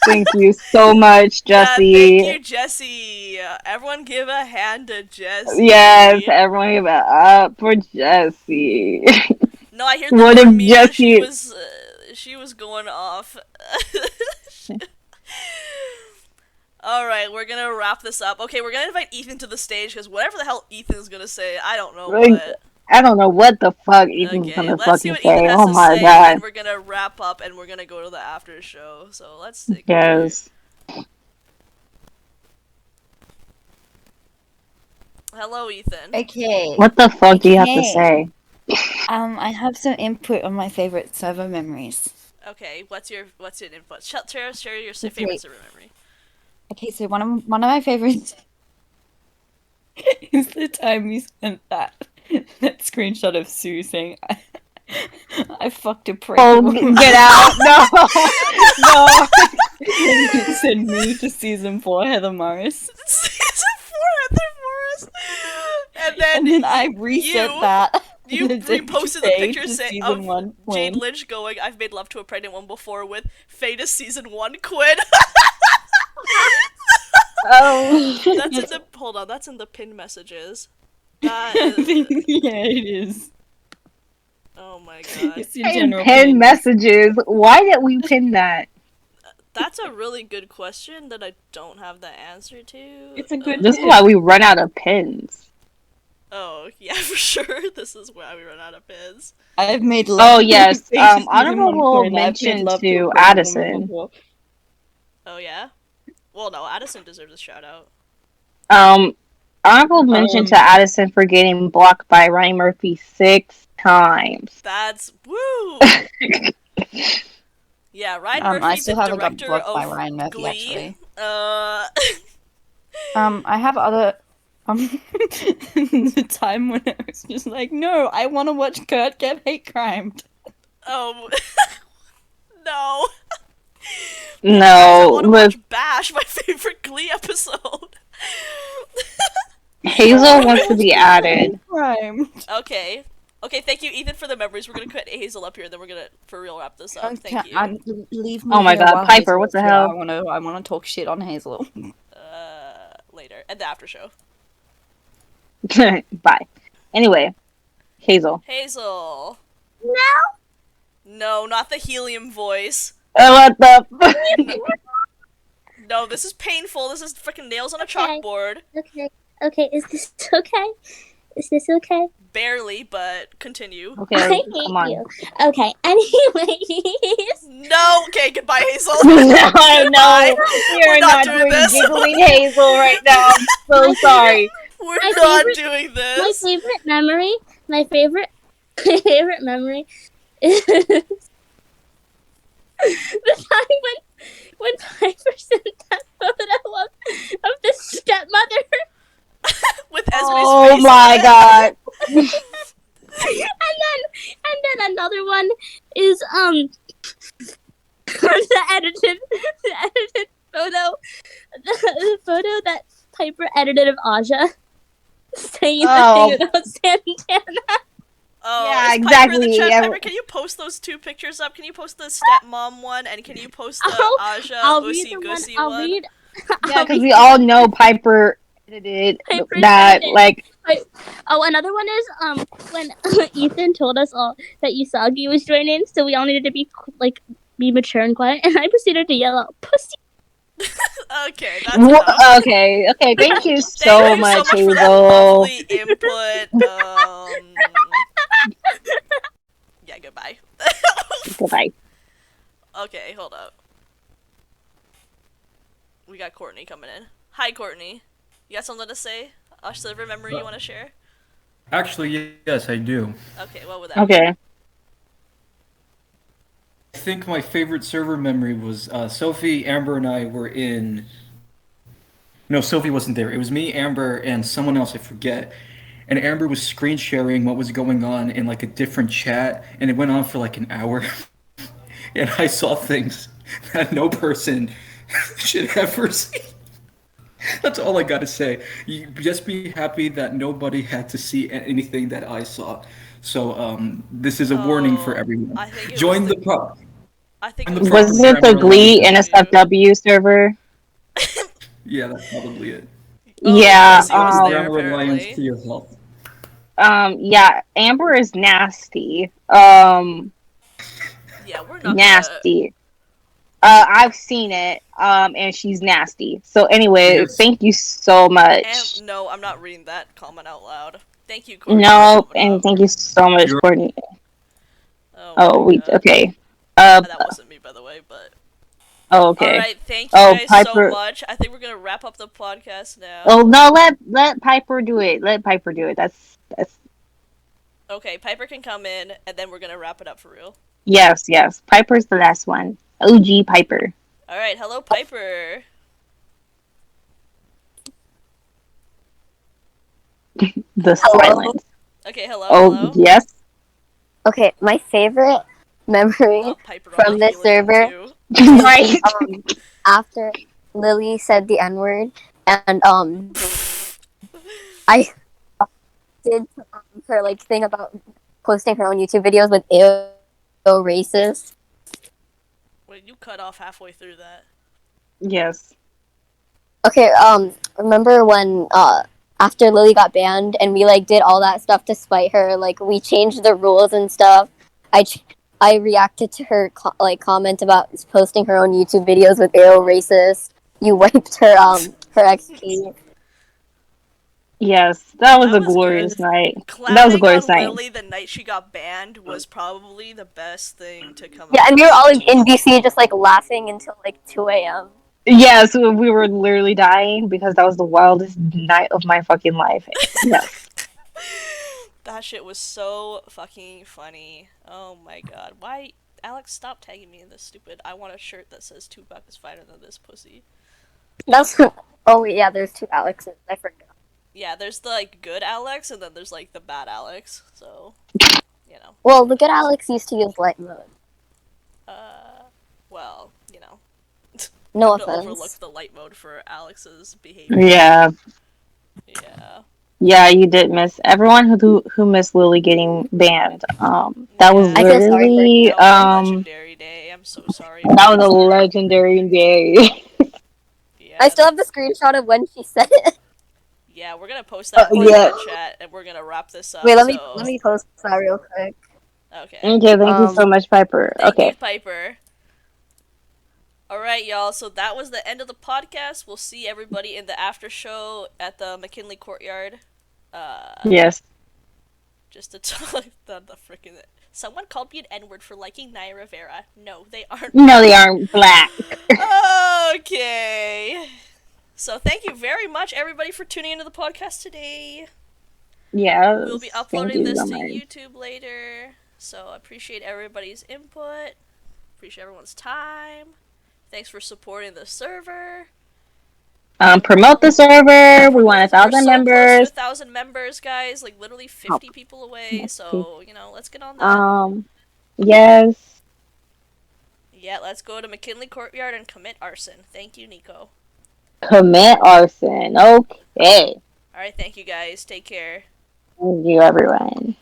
Thank you so much, Jesse. Yeah, thank you, Jesse. Everyone give a hand to Jesse. Yes, everyone give it up for Jesse. No, I hear the What if Mamma Mia, Jesse- she was going off. Alright, we're gonna wrap this up. Okay, we're gonna invite Ethan to the stage, because whatever the hell Ethan's gonna say, I don't know Like, what. I don't know what the fuck Ethan's Okay, gonna let's see fucking what Ethan say. has Oh to my say, and god. then we're gonna wrap up, and we're gonna go to the after show. So let's take Yes. Hello, Ethan. Okay. What the fuck do you have to Okay. say? I have some input on my favorite server memories. Okay, what's your input? Share your Okay. favorite server memory. Okay, so one of my favorites is the time we sent that screenshot of Sue saying I fucked a prick. Oh, get out! No, no. Send me to season 4, Heather Morris, Season 4, Heather Morris. And then, and then I reset you- that. you and then reposted the Faye picture to saying season of 1 Jade Quinn. Lynch going, "I've made love to a pregnant one before" with Faye to season 1 Quinn. Oh. That's in the hold on. That's in the pinned messages. That is, Yeah, it is. oh my god. It's in And general pin pins. messages. Why did we pin that? That's a really good question that I don't have the answer to. It's a good- This is why we run out of pins. Oh yeah, for sure. This is why we run out of pins. I've made love. Oh yes, Faye to season honorable 1 Quinn. I've made mention love to a pregnant woman Addison. before. Oh yeah. Well, no, Addison deserves a shout out. Honorable mention to Addison for getting blocked by Ryan Murphy 6 times. That's woo. Yeah, Ryan I Murphy, still the haven't got director blocked by of Ryan Murphy, Glee. actually. Uh, I have other the time when I was just like, no, I want to watch Kurt get hate crimed. oh no. I No, want to with watch Bash, my favorite Glee episode. Hazel wants to be added. Crimed. Okay. Okay, thank you, Ethan, for the memories. We're gonna put Hazel up here, and then we're gonna for real wrap this up. Thank you. Leave me Oh my here god, while Piper, Hazel what the is here. hell? I wanna talk shit on Hazel. Later at the after show. Bye. Anyway, Hazel. Hazel. No. No, not the helium voice. What the? No, this is painful. This is freaking nails on a Okay. chalkboard. Okay. Okay. Is this okay? Is this okay? Barely, but continue. I Okay, hate come on. you. Okay. Anyways. No. Okay, goodbye, Hazel. No, Goodbye. you're We're not doing this. giggling Hazel right now. I'm so sorry. We're My not favorite- doing My this. favorite memory. My favorite memory is the time when Piper sent that photo of the stepmother, With Esme's Oh face my on it. god. and then another one is the edited photo, the photo that Piper edited of Aja saying Oh. the thing about Santana. Oh, Yeah, is Piper in the exactly, chat? yeah. Piper, can you post those two pictures up? Can you post the stepmom one, and can you post the Aja I'll read Usi the one. Gussy I'll one? read. Yeah, I'll because read we the all one. know Piper edited Piper that, edited. like, Oh, another one is when Ethan told us all that Usagi was joining, so we all needed to be mature and quiet, and I proceeded to yell out "pussy." Okay, that's enough. okay, thank you Thank so you much, so much for that Hazel. lovely input. Yeah, goodbye. Goodbye. Okay, hold up. We got Courtney coming in. Hi, Courtney. You got something to say? A silver memory you want to share? Actually, yes, I do. Okay, what would that be? Okay. I think my favorite server memory was Sophie, Amber, and I were in. No, Sophie wasn't there. It was me, Amber, and someone else, I forget. And Amber was screen sharing what was going on in like a different chat, and it went on for like an hour. And I saw things that no person should ever see. That's all I gotta say. You just be happy that nobody had to see anything that I saw. So, this is a warning for Oh, everyone. I think it Join was the the- pro. I think And it the was proper Was it the grammar Glee language. NSFW server? Yeah, that's probably it. Oh, Yeah, Lucy was Proper there, grammar alliance to apparently. your health. yeah, Amber is nasty. Yeah, we're not gonna... Nasty. I've seen it, and she's nasty. So anyway, Yes. thank you so much. No, I'm not reading that comment out loud. Thank you, Courtney. No, for coming and up. thank you so much, You're- Courtney. Oh, my God. Okay. That wasn't me, by the way, but... Okay. Alright, thank you Oh, guys Piper- so much. I think we're gonna wrap up the podcast now. Oh no, let Piper do it. Let Piper do it. That's Okay, Piper can come in, and then we're gonna wrap it up for real. yes. Piper's the last one. OG Piper. Alright, hello, Piper. The Hello? silence. Okay, hello, Oh hello. yes. Okay, my favorite memory Oh, Piper on from the this helium, server too. Right. after Lily said the N word, and I did her like thing about posting her own YouTube videos with ew racist. Wait, you cut off halfway through that. Yes. Okay, remember when after Lily got banned and we like did all that stuff to spite her, like we changed the rules and stuff. I reacted to her comment about posting her own YouTube videos with ew racist. You wiped her her XP. Yes. That was That a was glorious good. night. Clapping That was a glorious on night. Lily the night she got banned was probably the best thing to come Yeah, out and of we were all this. in DC just like laughing until like 2 a.m. Yes, we were literally dying because that was the wildest night of my fucking life. Yes. That shit was so fucking funny. Oh my god. Why? Alex, stop tagging me in this stupid. I want a shirt that says Tupac is finer than this pussy. That's oh wait, yeah, there's two Alexes. I forgot. Yeah, there's the like good Alex and then there's like the bad Alex. So, you know. Well, the good Alex used to use light mode. Well, you know. No I'm gonna overlook offense. the light mode for Alex's behavior. Yeah. Yeah. Yeah, you did miss everyone who missed Lily getting banned. That was Yeah. I feel sorry for literally That was a legendary day. I'm so sorry. that was a legendary day. Yeah. I still have the screenshot of when she said it. Yeah, we're gonna post that in yeah. the chat, and we're gonna wrap this up. Wait, let so... me post that real quick. Okay. Okay, thank you so much, Piper. Thank Okay. you, Piper. Alright, y'all, so that was the end of the podcast. We'll see everybody in the after show at the McKinley Courtyard. Yes. Just to talk the freaking... Someone called me an N-word for liking Naya Rivera. No, they aren't. No, they aren't black. Okay. So thank you very much, everybody, for tuning into the podcast today. Yeah. We'll be uploading this to YouTube later. So I appreciate everybody's input. appreciate everyone's time. Thanks for supporting the server. Promote the server. We want We're 1,000 so close members. to 1,000 members, guys. Like literally 50 people away. Let's So let's get on that. Yes. Yeah, let's go to McKinley Courtyard and commit arson. Thank you, Nico. Commit arson. Okay. Alright, thank you guys. Take care. Thank you, everyone.